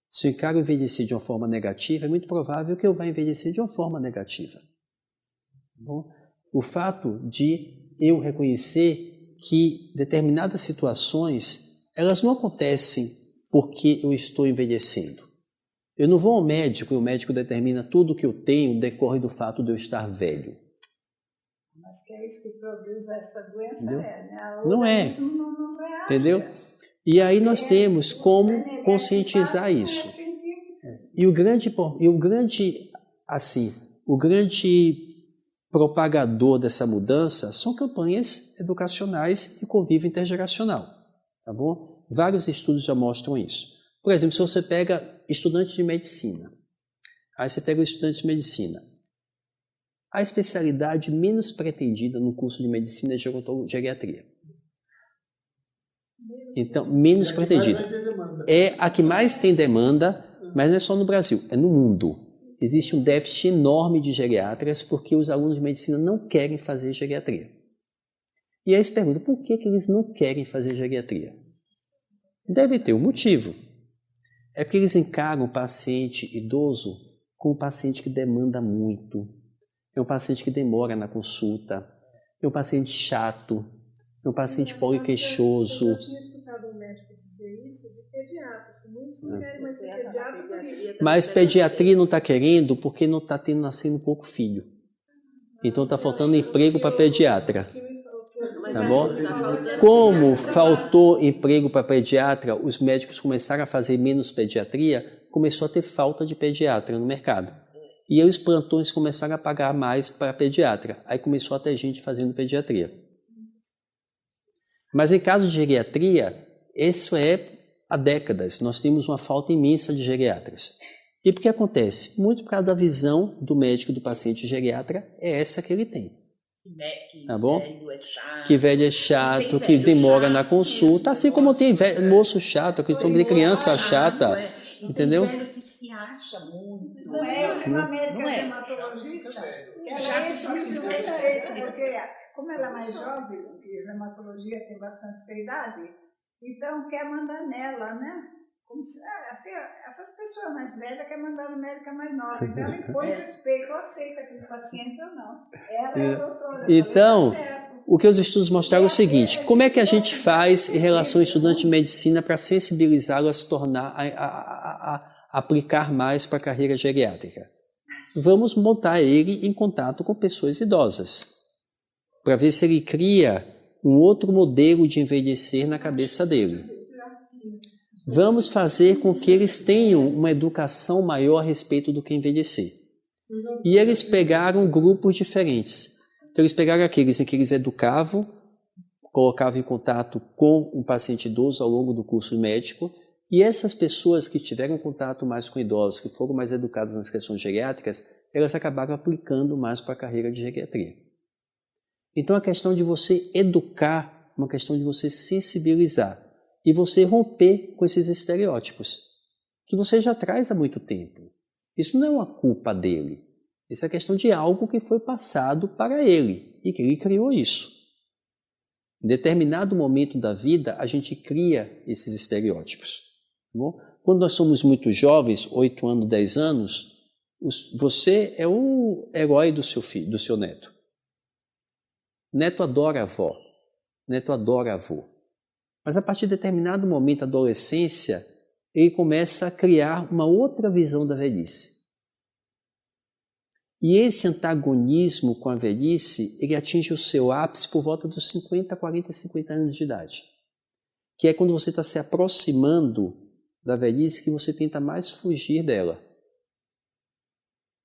Se eu encaro envelhecer de uma forma negativa, é muito provável que eu vá envelhecer de uma forma negativa. Bom, o fato de eu reconhecer que determinadas situações, elas não acontecem porque eu estou envelhecendo. Eu não vou ao médico e o médico determina tudo que eu tenho decorre do fato de eu estar velho. Mas que é isso que produz essa doença, né? Não é. Não é. Entendeu? E aí nós temos como conscientizar isso. E o grande propagador dessa mudança são campanhas educacionais e convívio intergeracional, tá bom? Vários estudos já mostram isso. Por exemplo, se você pega estudante de medicina, aí você pega o estudante de medicina, a especialidade menos pretendida no curso de medicina é geriatria. Então, menos pretendida. É a que mais tem demanda, mas não é só no Brasil, é no mundo. Existe um déficit enorme de geriatras porque os alunos de medicina não querem fazer geriatria. E aí se pergunta, por que eles não querem fazer geriatria? Deve ter um motivo. É porque eles encaram o paciente idoso como um paciente que demanda muito. É um paciente que demora na consulta. É um paciente chato. É um paciente poliqueixoso. Eu tinha escutado um médico dizer isso de pediatra. Muitos não querem mais ser pediatra por isso. Mas pediatria não está querendo porque não está nascendo pouco filho. Então está faltando emprego para pediatra. Tá bom? Como faltou emprego para pediatra, os médicos começaram a fazer menos pediatria, começou a ter falta de pediatra no mercado. E aí os plantões começaram a pagar mais para pediatra. Aí começou a ter gente fazendo pediatria. Mas em caso de geriatria, isso é há décadas. Nós temos uma falta imensa de geriatras. E por que acontece? Muito por causa da visão do médico do paciente geriatra, é essa que ele tem. Tá bom? Que velho é chato, que demora na consulta, assim como tem moço chato, que tem criança chata, entendeu? Tem velho que se acha muito. Não é, eu tenho uma médica dermatologista, ela exige um respeito, porque como ela é mais jovem, porque dermatologia tem bastante idade, então quer mandar nela, né? Como se, assim, essas pessoas mais velhas querem mandar no médico mais nova, então ela impõe respeito, aceita aquele paciente ou não. Ela é a doutora. Então, o que os estudos mostraram é o seguinte: como é que a gente faz em relação ao estudante de medicina para sensibilizá-lo a se tornar, a aplicar mais para a carreira geriátrica? Vamos botar ele em contato com pessoas idosas, para ver se ele cria um outro modelo de envelhecer na cabeça dele. Vamos fazer com que eles tenham uma educação maior a respeito do que envelhecer. E eles pegaram grupos diferentes. Então eles pegaram aqueles em que eles educavam, colocavam em contato com um paciente idoso ao longo do curso médico, e essas pessoas que tiveram contato mais com idosos, que foram mais educadas nas questões geriátricas, elas acabaram aplicando mais para a carreira de geriatria. Então a questão de você educar é uma questão de você sensibilizar e você romper com esses estereótipos que você já traz há muito tempo. Isso não é uma culpa dele. Isso é questão de algo que foi passado para ele e que ele criou isso. Em determinado momento da vida, a gente cria esses estereótipos. Tá bom? Quando nós somos muito jovens, 8 anos, 10 anos, você é o herói do seu filho, do seu neto. Neto adora a avó, neto adora avô. Mas a partir de determinado momento da adolescência, ele começa a criar uma outra visão da velhice. E esse antagonismo com a velhice, ele atinge o seu ápice por volta dos 50, 40, 50 anos de idade. Que é quando você está se aproximando da velhice que você tenta mais fugir dela.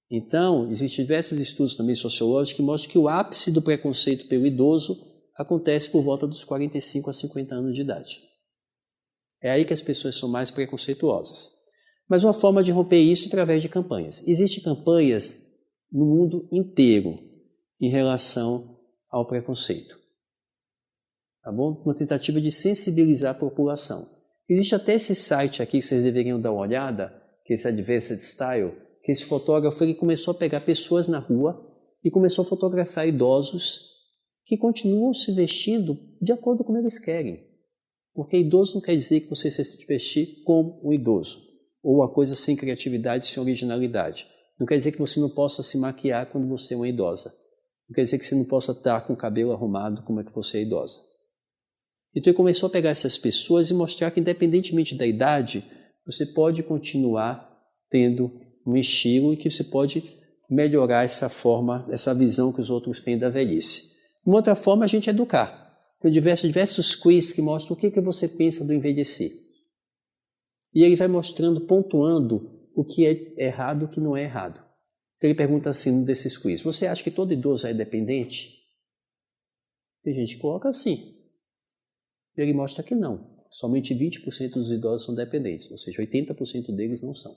Então, existem diversos estudos também sociológicos que mostram que o ápice do preconceito pelo idoso acontece por volta dos 45 a 50 anos de idade. É aí que as pessoas são mais preconceituosas. Mas uma forma de romper isso é através de campanhas. Existem campanhas no mundo inteiro em relação ao preconceito. Tá bom? Uma tentativa de sensibilizar a população. Existe até esse site aqui que vocês deveriam dar uma olhada, que é esse Advanced Style, que esse fotógrafo ele começou a pegar pessoas na rua e começou a fotografar idosos que continuam se vestindo de acordo com como eles querem. Porque idoso não quer dizer que você se vestir como um idoso, ou uma coisa sem criatividade, sem originalidade. Não quer dizer que você não possa se maquiar quando você é uma idosa. Não quer dizer que você não possa estar com o cabelo arrumado como é que você é idosa. Então ele começou a pegar essas pessoas e mostrar que independentemente da idade, você pode continuar tendo um estilo e que você pode melhorar essa forma, essa visão que os outros têm da velhice. Uma outra forma é a gente educar. Tem diversos quiz que mostram o que você pensa do envelhecer. E ele vai mostrando, pontuando o que é errado e o que não é errado. Então ele pergunta assim, num desses quiz, você acha que todo idoso é dependente? Tem gente que coloca assim. Ele mostra que não. Somente 20% dos idosos são dependentes, ou seja, 80% deles não são.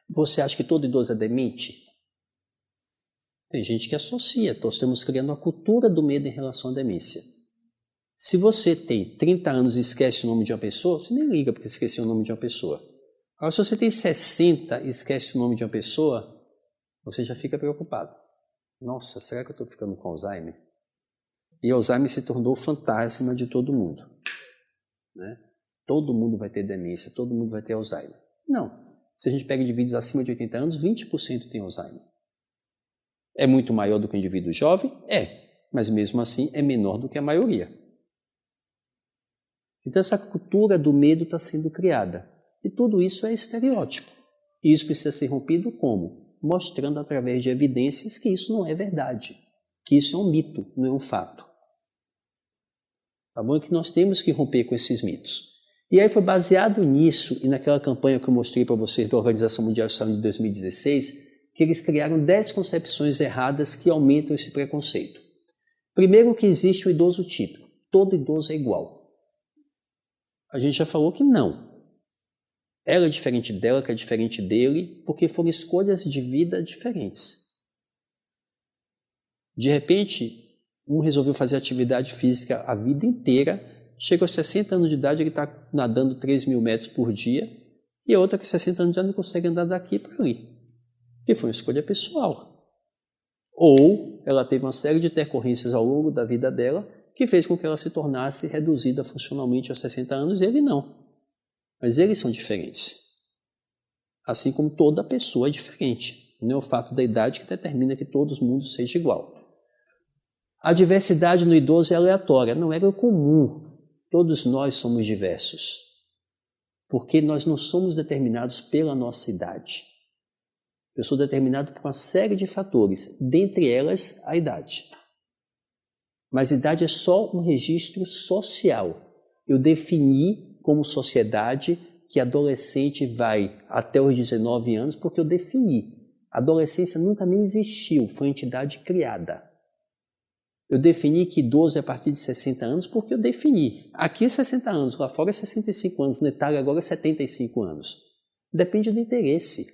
Você acha que todo idoso é demente? Tem gente que associa, nós estamos criando uma cultura do medo em relação à demência. Se você tem 30 anos e esquece o nome de uma pessoa, você nem liga porque esqueceu o nome de uma pessoa. Agora, se você tem 60 e esquece o nome de uma pessoa, você já fica preocupado. Nossa, será que eu estou ficando com Alzheimer? E Alzheimer se tornou o fantasma de todo mundo. Né? Todo mundo vai ter demência, todo mundo vai ter Alzheimer. Não. Se a gente pega indivíduos acima de 80 anos, 20% tem Alzheimer. É muito maior do que o indivíduo jovem? É. Mas mesmo assim é menor do que a maioria. Então essa cultura do medo está sendo criada. E tudo isso é estereótipo. E isso precisa ser rompido como? Mostrando através de evidências que isso não é verdade. Que isso é um mito, não é um fato. Tá bom? Que nós temos que romper com esses mitos. E aí foi baseado nisso e naquela campanha que eu mostrei para vocês da Organização Mundial de Saúde de 2016, que eles criaram 10 concepções erradas que aumentam esse preconceito. Primeiro, que existe o idoso típico. Todo idoso é igual. A gente já falou que não. Ela é diferente dela, que é diferente dele, porque foram escolhas de vida diferentes. De repente, um resolveu fazer atividade física a vida inteira, chega aos 60 anos de idade, ele está nadando 3.000 metros por dia, e a outra que 60 anos já não consegue andar daqui para ali. Que foi uma escolha pessoal. Ou ela teve uma série de intercorrências ao longo da vida dela que fez com que ela se tornasse reduzida funcionalmente aos 60 anos, e ele não. Mas eles são diferentes. Assim como toda pessoa é diferente. Não é o fato da idade que determina que todo mundo seja igual. A diversidade no idoso é aleatória, não é o comum. Todos nós somos diversos. Porque nós não somos determinados pela nossa idade. Eu sou determinado por uma série de fatores, dentre elas a idade. Mas a idade é só um registro social. Eu defini como sociedade que adolescente vai até os 19 anos porque eu defini. A adolescência nunca nem existiu, foi uma entidade criada. Eu defini que idoso é a partir de 60 anos porque eu defini. Aqui é 60 anos, lá fora é 65 anos, na Itália agora é 75 anos. Depende do interesse.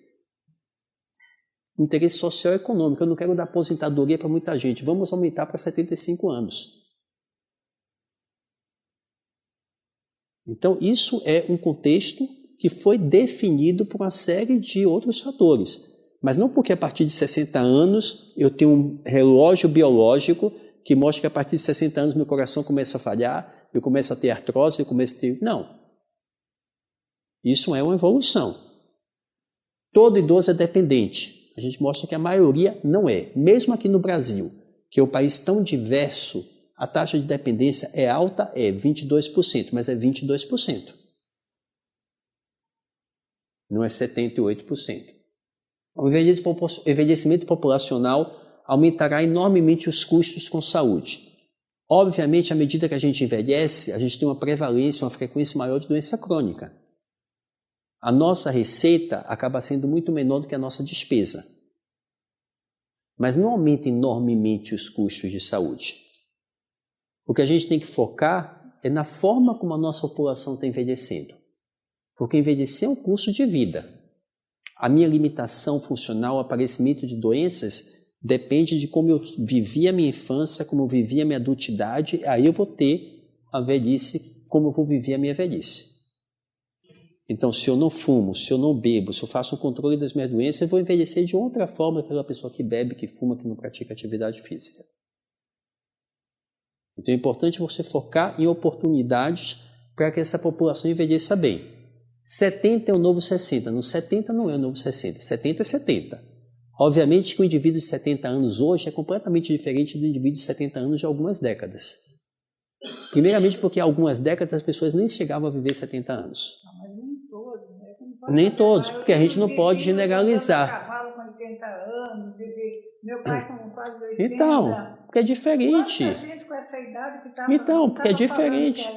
Interesse social e econômico. Eu não quero dar aposentadoria para muita gente. Vamos aumentar para 75 anos. Então, isso é um contexto que foi definido por uma série de outros fatores. Mas não porque a partir de 60 anos eu tenho um relógio biológico que mostra que a partir de 60 anos meu coração começa a falhar, eu começo a ter artrose, eu começo a ter... Não. Isso é uma evolução. Todo idoso é dependente. A gente mostra que a maioria não é. Mesmo aqui no Brasil, que é um país tão diverso, a taxa de dependência é alta, é 22%, mas é 22%. Não é 78%. O envelhecimento populacional aumentará enormemente os custos com saúde. Obviamente, à medida que a gente envelhece, a gente tem uma prevalência, uma frequência maior de doença crônica. A nossa receita acaba sendo muito menor do que a nossa despesa. Mas não aumenta enormemente os custos de saúde. O que a gente tem que focar é na forma como a nossa população está envelhecendo. Porque envelhecer é um custo de vida. A minha limitação funcional, o aparecimento de doenças, depende de como eu vivi a minha infância, como eu vivi a minha adultidade, aí eu vou ter a velhice, como eu vou viver a minha velhice. Então, se eu não fumo, se eu não bebo, se eu faço um controle das minhas doenças, eu vou envelhecer de outra forma pela pessoa que bebe, que fuma, que não pratica atividade física. Então é importante você focar em oportunidades para que essa população envelheça bem. 70 é o novo 60, no 70 não é o novo 60, 70 é 70. Obviamente que o indivíduo de 70 anos hoje é completamente diferente do indivíduo de 70 anos de algumas décadas. Primeiramente porque há algumas décadas as pessoas nem chegavam a viver 70 anos. Mas nem todos, né? Nem todos, porque a gente não pode generalizar. Cavalo com 80 anos, meu pai com quase 80. Então, porque é diferente. Quanta gente com essa idade que estava Então, porque é diferente.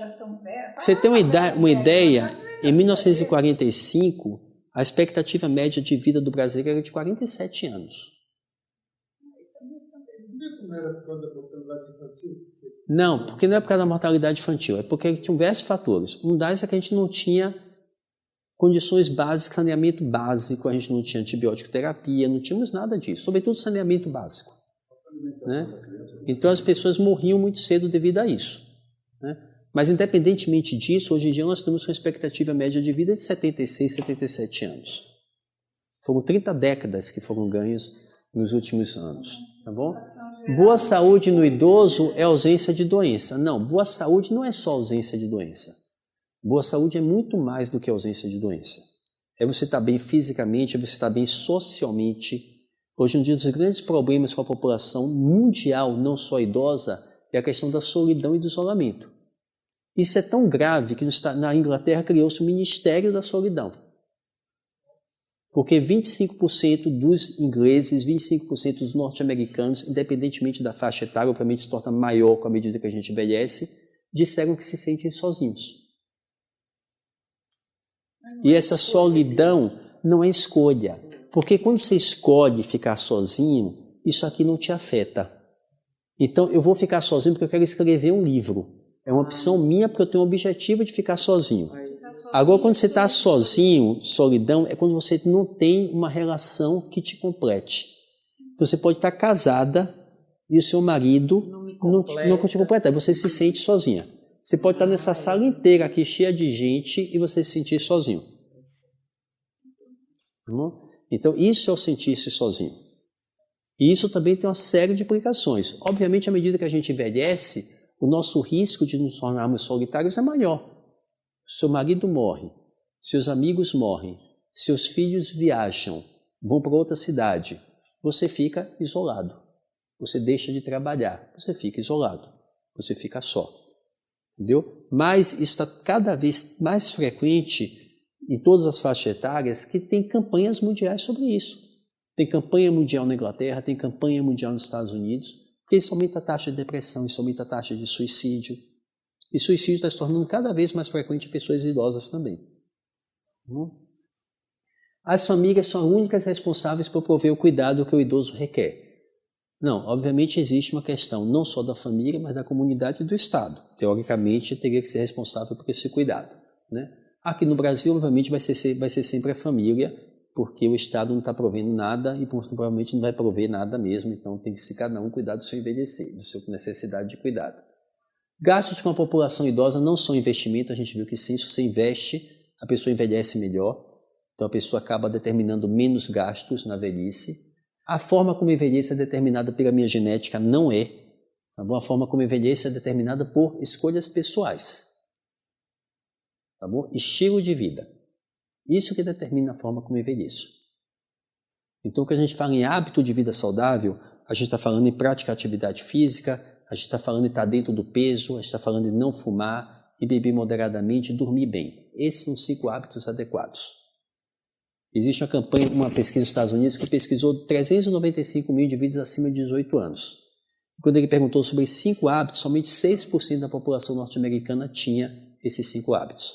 Você tem uma ideia, em 1945, a expectativa média de vida do brasileiro era de 47 anos. Não era por causa da mortalidade infantil? Não, porque não é por causa da mortalidade infantil, é porque tinha diversos fatores. Um deles é que a gente não tinha condições básicas, saneamento básico, a gente não tinha antibiótico terapia, não tínhamos nada disso, sobretudo saneamento básico. Né? Então as pessoas morriam muito cedo devido a isso. Né? Mas independentemente disso, hoje em dia nós temos uma expectativa média de vida de 76, 77 anos. Foram 30 décadas que foram ganhas nos últimos anos. Tá bom? Boa saúde no idoso é ausência de doença. Não, boa saúde não é só ausência de doença. Boa saúde é muito mais do que ausência de doença. É você estar bem fisicamente, é você estar bem socialmente. Hoje em dia, um dos grandes problemas com a população mundial, não só idosa, é a questão da solidão e do isolamento. Isso é tão grave que na Inglaterra criou-se o Ministério da Solidão. Porque 25% dos ingleses, 25% dos norte-americanos, independentemente da faixa etária, obviamente se torna maior com a medida que a gente envelhece, disseram que se sentem sozinhos. E essa solidão não é escolha, porque quando você escolhe ficar sozinho, isso aqui não te afeta. Então, eu vou ficar sozinho porque eu quero escrever um livro. É uma opção minha porque eu tenho o objetivo de ficar sozinho. Agora, quando você está sozinho, solidão, é quando você não tem uma relação que te complete. Então, você pode estar casada e o seu marido não te completa. Você se sente sozinha. Você pode estar nessa sala inteira aqui, cheia de gente, e você se sentir sozinho. Então, isso é o sentir-se sozinho. E isso também tem uma série de implicações. Obviamente, à medida que a gente envelhece, o nosso risco de nos tornarmos solitários é maior. Seu marido morre, seus amigos morrem, seus filhos viajam, vão para outra cidade. Você fica isolado. Você deixa de trabalhar, você fica isolado. Você fica só. Entendeu? Mas está cada vez mais frequente em todas as faixas etárias que tem campanhas mundiais sobre isso. Tem campanha mundial na Inglaterra, tem campanha mundial nos Estados Unidos, porque isso aumenta a taxa de depressão, isso aumenta a taxa de suicídio. E suicídio está se tornando cada vez mais frequente em pessoas idosas também. As famílias são as únicas responsáveis por prover o cuidado que o idoso requer. Não, obviamente existe uma questão não só da família, mas da comunidade e do Estado. Teoricamente, teria que ser responsável por esse cuidado. Né? Aqui no Brasil, obviamente, vai ser sempre a família, porque o Estado não está provendo nada e provavelmente não vai prover nada mesmo, então tem que se cada um cuidar do seu envelhecer, da sua necessidade de cuidado. Gastos com a população idosa não são investimento, a gente viu que sim, se você investe, a pessoa envelhece melhor, então a pessoa acaba determinando menos gastos na velhice. A forma como envelhece é determinada pela minha genética, não é. Tá bom? A forma como envelhece é determinada por escolhas pessoais. Tá bom? Estilo de vida. Isso que determina a forma como envelheço. Então, quando a gente fala em hábito de vida saudável, a gente está falando em praticar atividade física, a gente está falando em estar dentro do peso, a gente está falando em não fumar, e beber moderadamente e dormir bem. Esses são 5 hábitos adequados. Existe uma campanha, uma pesquisa nos Estados Unidos que pesquisou 395 mil indivíduos acima de 18 anos. Quando ele perguntou sobre 5 hábitos, somente 6% da população norte-americana tinha esses 5 hábitos.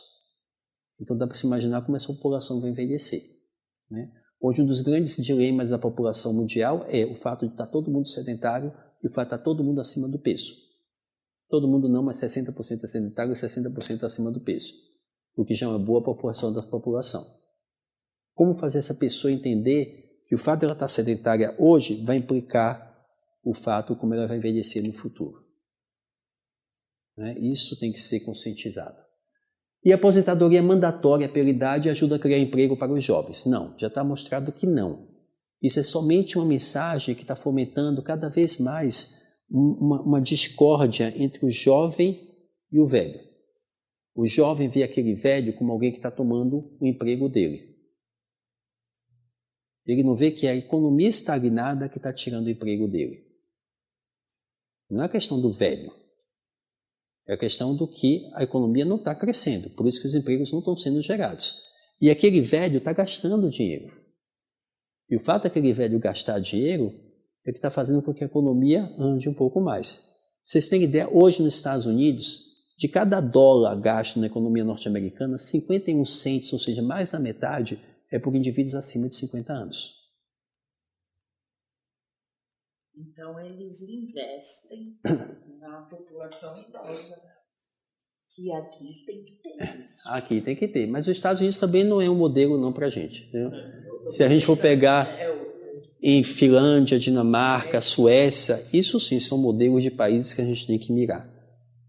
Então dá para se imaginar como essa população vai envelhecer. Né? Hoje um dos grandes dilemas da população mundial é o fato de estar todo mundo sedentário e o fato de estar todo mundo acima do peso. Todo mundo não, mas 60% é sedentário e 60% acima do peso, o que já é uma boa proporção da população. Como fazer essa pessoa entender que o fato de ela estar sedentária hoje vai implicar o fato como ela vai envelhecer no futuro? Né? Isso tem que ser conscientizado. E a aposentadoria mandatória pela idade ajuda a criar emprego para os jovens? Não, já está mostrado que não. Isso é somente uma mensagem que está fomentando cada vez mais uma discórdia entre o jovem e o velho. O jovem vê aquele velho como alguém que está tomando o emprego dele. Ele não vê que é a economia estagnada que está tirando o emprego dele. Não é a questão do velho. É a questão do que a economia não está crescendo. Por isso que os empregos não estão sendo gerados. E aquele velho está gastando dinheiro. E o fato daquele velho gastar dinheiro é que está fazendo com que a economia ande um pouco mais. Vocês têm ideia, hoje nos Estados Unidos, de cada dólar gasto na economia norte-americana, 51 cents, ou seja, mais da metade, é por indivíduos acima de 50 anos. Então, eles investem na população idosa. E aqui tem que ter isso. Aqui tem que ter. Mas os Estados Unidos também não é um modelo não para a gente. Né? Se a gente for pegar em Finlândia, Dinamarca, Suécia, isso sim são modelos de países que a gente tem que mirar.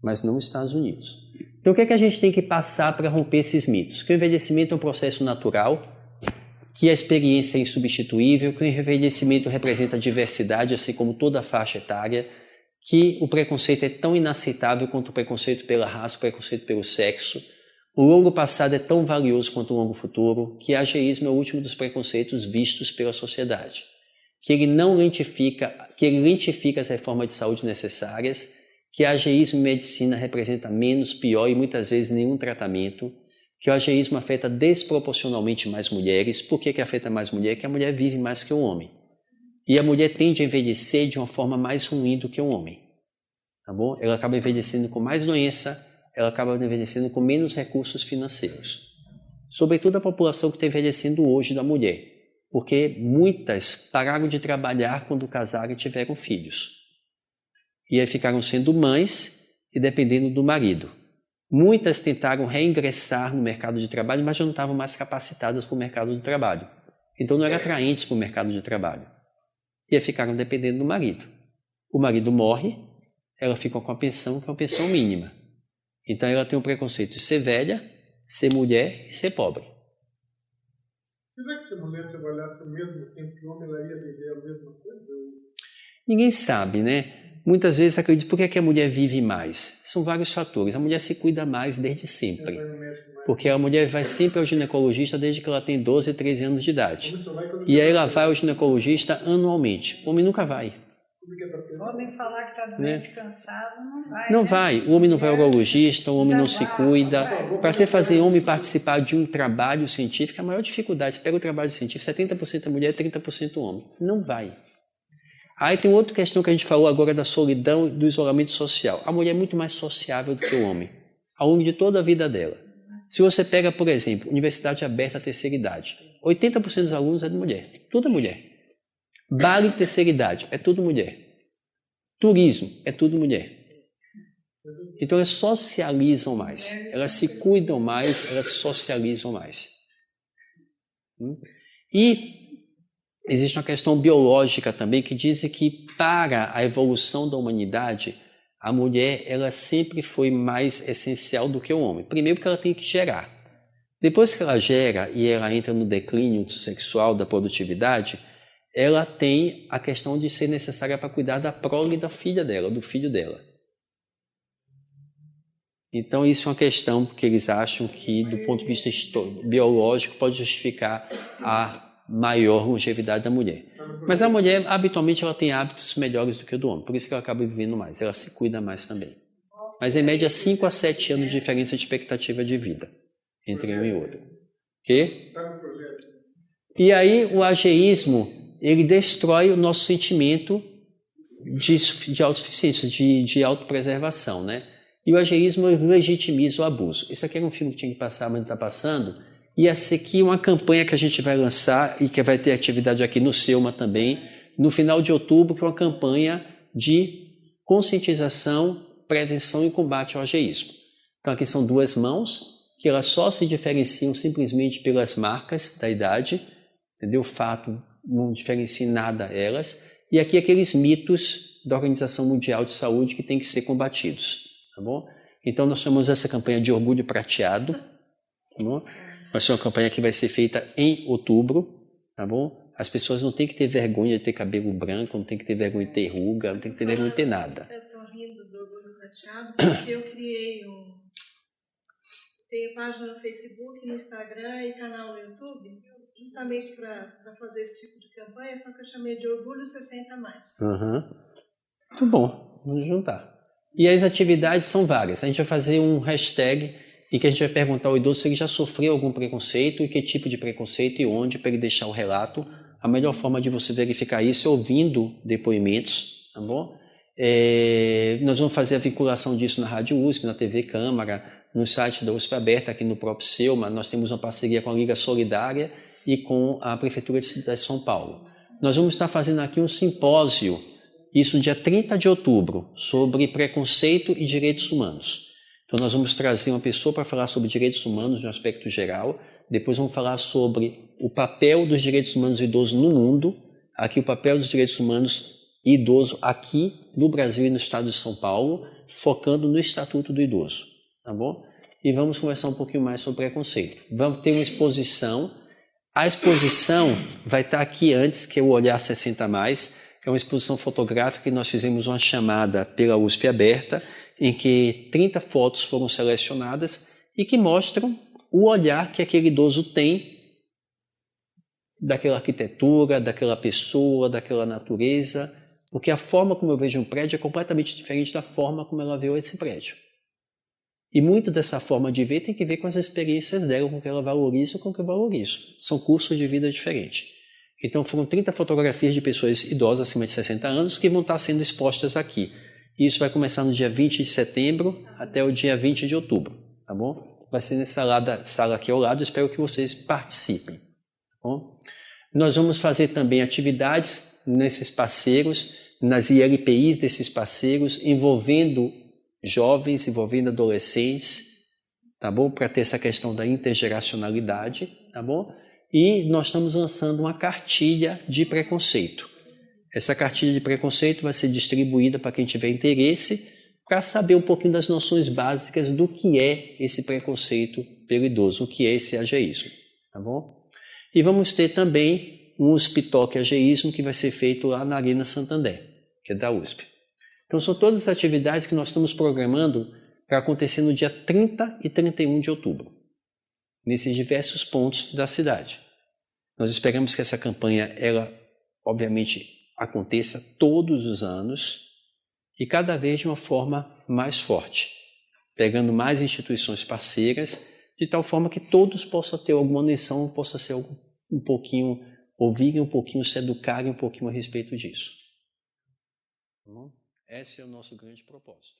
Mas não os Estados Unidos. Então, o que é que a gente tem que passar para romper esses mitos? Que o envelhecimento é um processo natural, que a experiência é insubstituível, que o envelhecimento representa diversidade, assim como toda a faixa etária, que o preconceito é tão inaceitável quanto o preconceito pela raça, o preconceito pelo sexo, o longo passado é tão valioso quanto o longo futuro, que o ageísmo é o último dos preconceitos vistos pela sociedade, que ele lentifica as reformas de saúde necessárias, que o ageísmo em medicina representa menos, pior e muitas vezes nenhum tratamento, que o ageísmo afeta desproporcionalmente mais mulheres. Por que afeta mais mulher? Porque a mulher vive mais que o homem. E a mulher tende a envelhecer de uma forma mais ruim do que o homem. tá bom? Ela acaba envelhecendo com mais doença, ela acaba envelhecendo com menos recursos financeiros. Sobretudo a população que está envelhecendo hoje da mulher, porque muitas pararam de trabalhar quando casaram e tiveram filhos. E aí ficaram sendo mães e dependendo do marido. Muitas tentaram reingressar no mercado de trabalho, mas já não estavam mais capacitadas para o mercado de trabalho. Então não eram atraentes para o mercado de trabalho. E aí ficaram dependendo do marido. O marido morre, ela fica com a pensão, que é uma pensão mínima. Então ela tem o preconceito de ser velha, ser mulher e ser pobre. Será que se a mulher trabalhasse ao mesmo tempo que o homem, ela ia viver a mesma coisa? Ninguém sabe, né? Muitas vezes acredito, por que a mulher vive mais? São vários fatores. A mulher se cuida mais desde sempre. Porque a mulher vai sempre ao ginecologista desde que ela tem 12, 13 anos de idade. E aí ela vai ao ginecologista anualmente. O homem nunca vai. O homem falar que está doente, cansado, não vai. Não vai. O homem não vai ao urologista, o homem não se cuida. Para você fazer homem participar de um trabalho científico, a maior dificuldade, você pega o trabalho científico, 70% é mulher, 30% homem. Não vai. Aí tem outra questão que a gente falou agora da solidão e do isolamento social. A mulher é muito mais sociável do que o homem, ao longo de toda a vida dela. Se você pega, por exemplo, Universidade Aberta à Terceira Idade, 80% dos alunos é de mulher, tudo é mulher. Vale de Terceira Idade, é tudo mulher. Turismo, é tudo mulher. Então elas socializam mais, elas se cuidam mais, elas socializam mais. E existe uma questão biológica também que diz que para a evolução da humanidade, a mulher ela sempre foi mais essencial do que o homem. Primeiro porque ela tem que gerar. Depois que ela gera e ela entra no declínio sexual da produtividade, ela tem a questão de ser necessária para cuidar da prole da filha dela, do filho dela. Então isso é uma questão que eles acham que, do ponto de vista biológico, pode justificar a maior longevidade da mulher. Mas a mulher, habitualmente, ela tem hábitos melhores do que o do homem, por isso que ela acaba vivendo mais, ela se cuida mais também. Mas em média 5 a 7 anos de diferença de expectativa de vida entre um e outro. Okay? E aí o ageísmo, ele destrói o nosso sentimento de autossuficiência, de autopreservação, né? E o ageísmo legitimiza o abuso. Isso aqui era um filme que tinha que passar, mas não está passando. E essa aqui é uma campanha que a gente vai lançar e que vai ter atividade aqui no Selma também, no final de outubro, que é uma campanha de conscientização, prevenção e combate ao ageísmo. Então aqui são duas mãos, que elas só se diferenciam simplesmente pelas marcas da idade, entendeu? O fato não diferencia em nada elas. E aqui aqueles mitos da Organização Mundial de Saúde que têm que ser combatidos, tá bom? Então nós chamamos essa campanha de Orgulho Prateado, tá bom? Vai ser uma campanha que vai ser feita em outubro, tá bom? As pessoas não têm que ter vergonha de ter cabelo branco, não tem que ter vergonha de ter ruga, não tem que ter vergonha de ter nada. Eu estou rindo do Orgulho Prateado porque eu criei tenho página no Facebook, no Instagram e canal no YouTube, justamente para fazer esse tipo de campanha, só que eu chamei de Orgulho 60 mais. Muito bom, vamos juntar. E as atividades são várias. A gente vai fazer um hashtag em que a gente vai perguntar ao idoso se ele já sofreu algum preconceito e que tipo de preconceito e onde, para ele deixar o relato. A melhor forma de você verificar isso é ouvindo depoimentos, tá bom? Nós vamos fazer a vinculação disso na Rádio USP, na TV Câmara, no site da USP Aberta, aqui no próprio Selma. Nós temos uma parceria com a Liga Solidária e com a Prefeitura de São Paulo. Nós vamos estar fazendo aqui um simpósio, isso no dia 30 de outubro, sobre preconceito e direitos humanos. Então nós vamos trazer uma pessoa para falar sobre direitos humanos de um aspecto geral, depois vamos falar sobre o papel dos direitos humanos do idoso no mundo, aqui o papel dos direitos humanos e idoso aqui no Brasil e no estado de São Paulo, focando no Estatuto do Idoso, tá bom? E vamos conversar um pouquinho mais sobre preconceito. Vamos ter uma exposição, a exposição vai estar aqui antes, que é o Olhar 60 Mais, é uma exposição fotográfica e nós fizemos uma chamada pela USP Aberta, em que 30 fotos foram selecionadas e que mostram o olhar que aquele idoso tem daquela arquitetura, daquela pessoa, daquela natureza, porque a forma como eu vejo um prédio é completamente diferente da forma como ela vê esse prédio. E muito dessa forma de ver tem que ver com as experiências dela, com o que ela valoriza ou com o que eu valorizo. São cursos de vida diferentes. Então foram 30 fotografias de pessoas idosas acima de 60 anos que vão estar sendo expostas aqui. E isso vai começar no dia 20 de setembro até o dia 20 de outubro, tá bom? Vai ser nessa sala aqui ao lado, espero que vocês participem, tá bom? Nós vamos fazer também atividades nesses parceiros, nas ILPIs desses parceiros, envolvendo jovens, envolvendo adolescentes, tá bom? Para ter essa questão da intergeracionalidade, tá bom? E nós estamos lançando uma cartilha de preconceito. Essa cartilha de preconceito vai ser distribuída para quem tiver interesse, para saber um pouquinho das noções básicas do que é esse preconceito pelo idoso, o que é esse ageísmo, tá bom? E vamos ter também um USP-Talk ageísmo que vai ser feito lá na Arena Santander, que é da USP. Então são todas as atividades que nós estamos programando para acontecer no dia 30 e 31 de outubro, nesses diversos pontos da cidade. Nós esperamos que essa campanha, ela, obviamente, aconteça todos os anos e cada vez de uma forma mais forte, pegando mais instituições parceiras, de tal forma que todos possam ter alguma noção, possam ser um pouquinho, ouvirem um pouquinho, se educarem um pouquinho a respeito disso. Esse é o nosso grande propósito.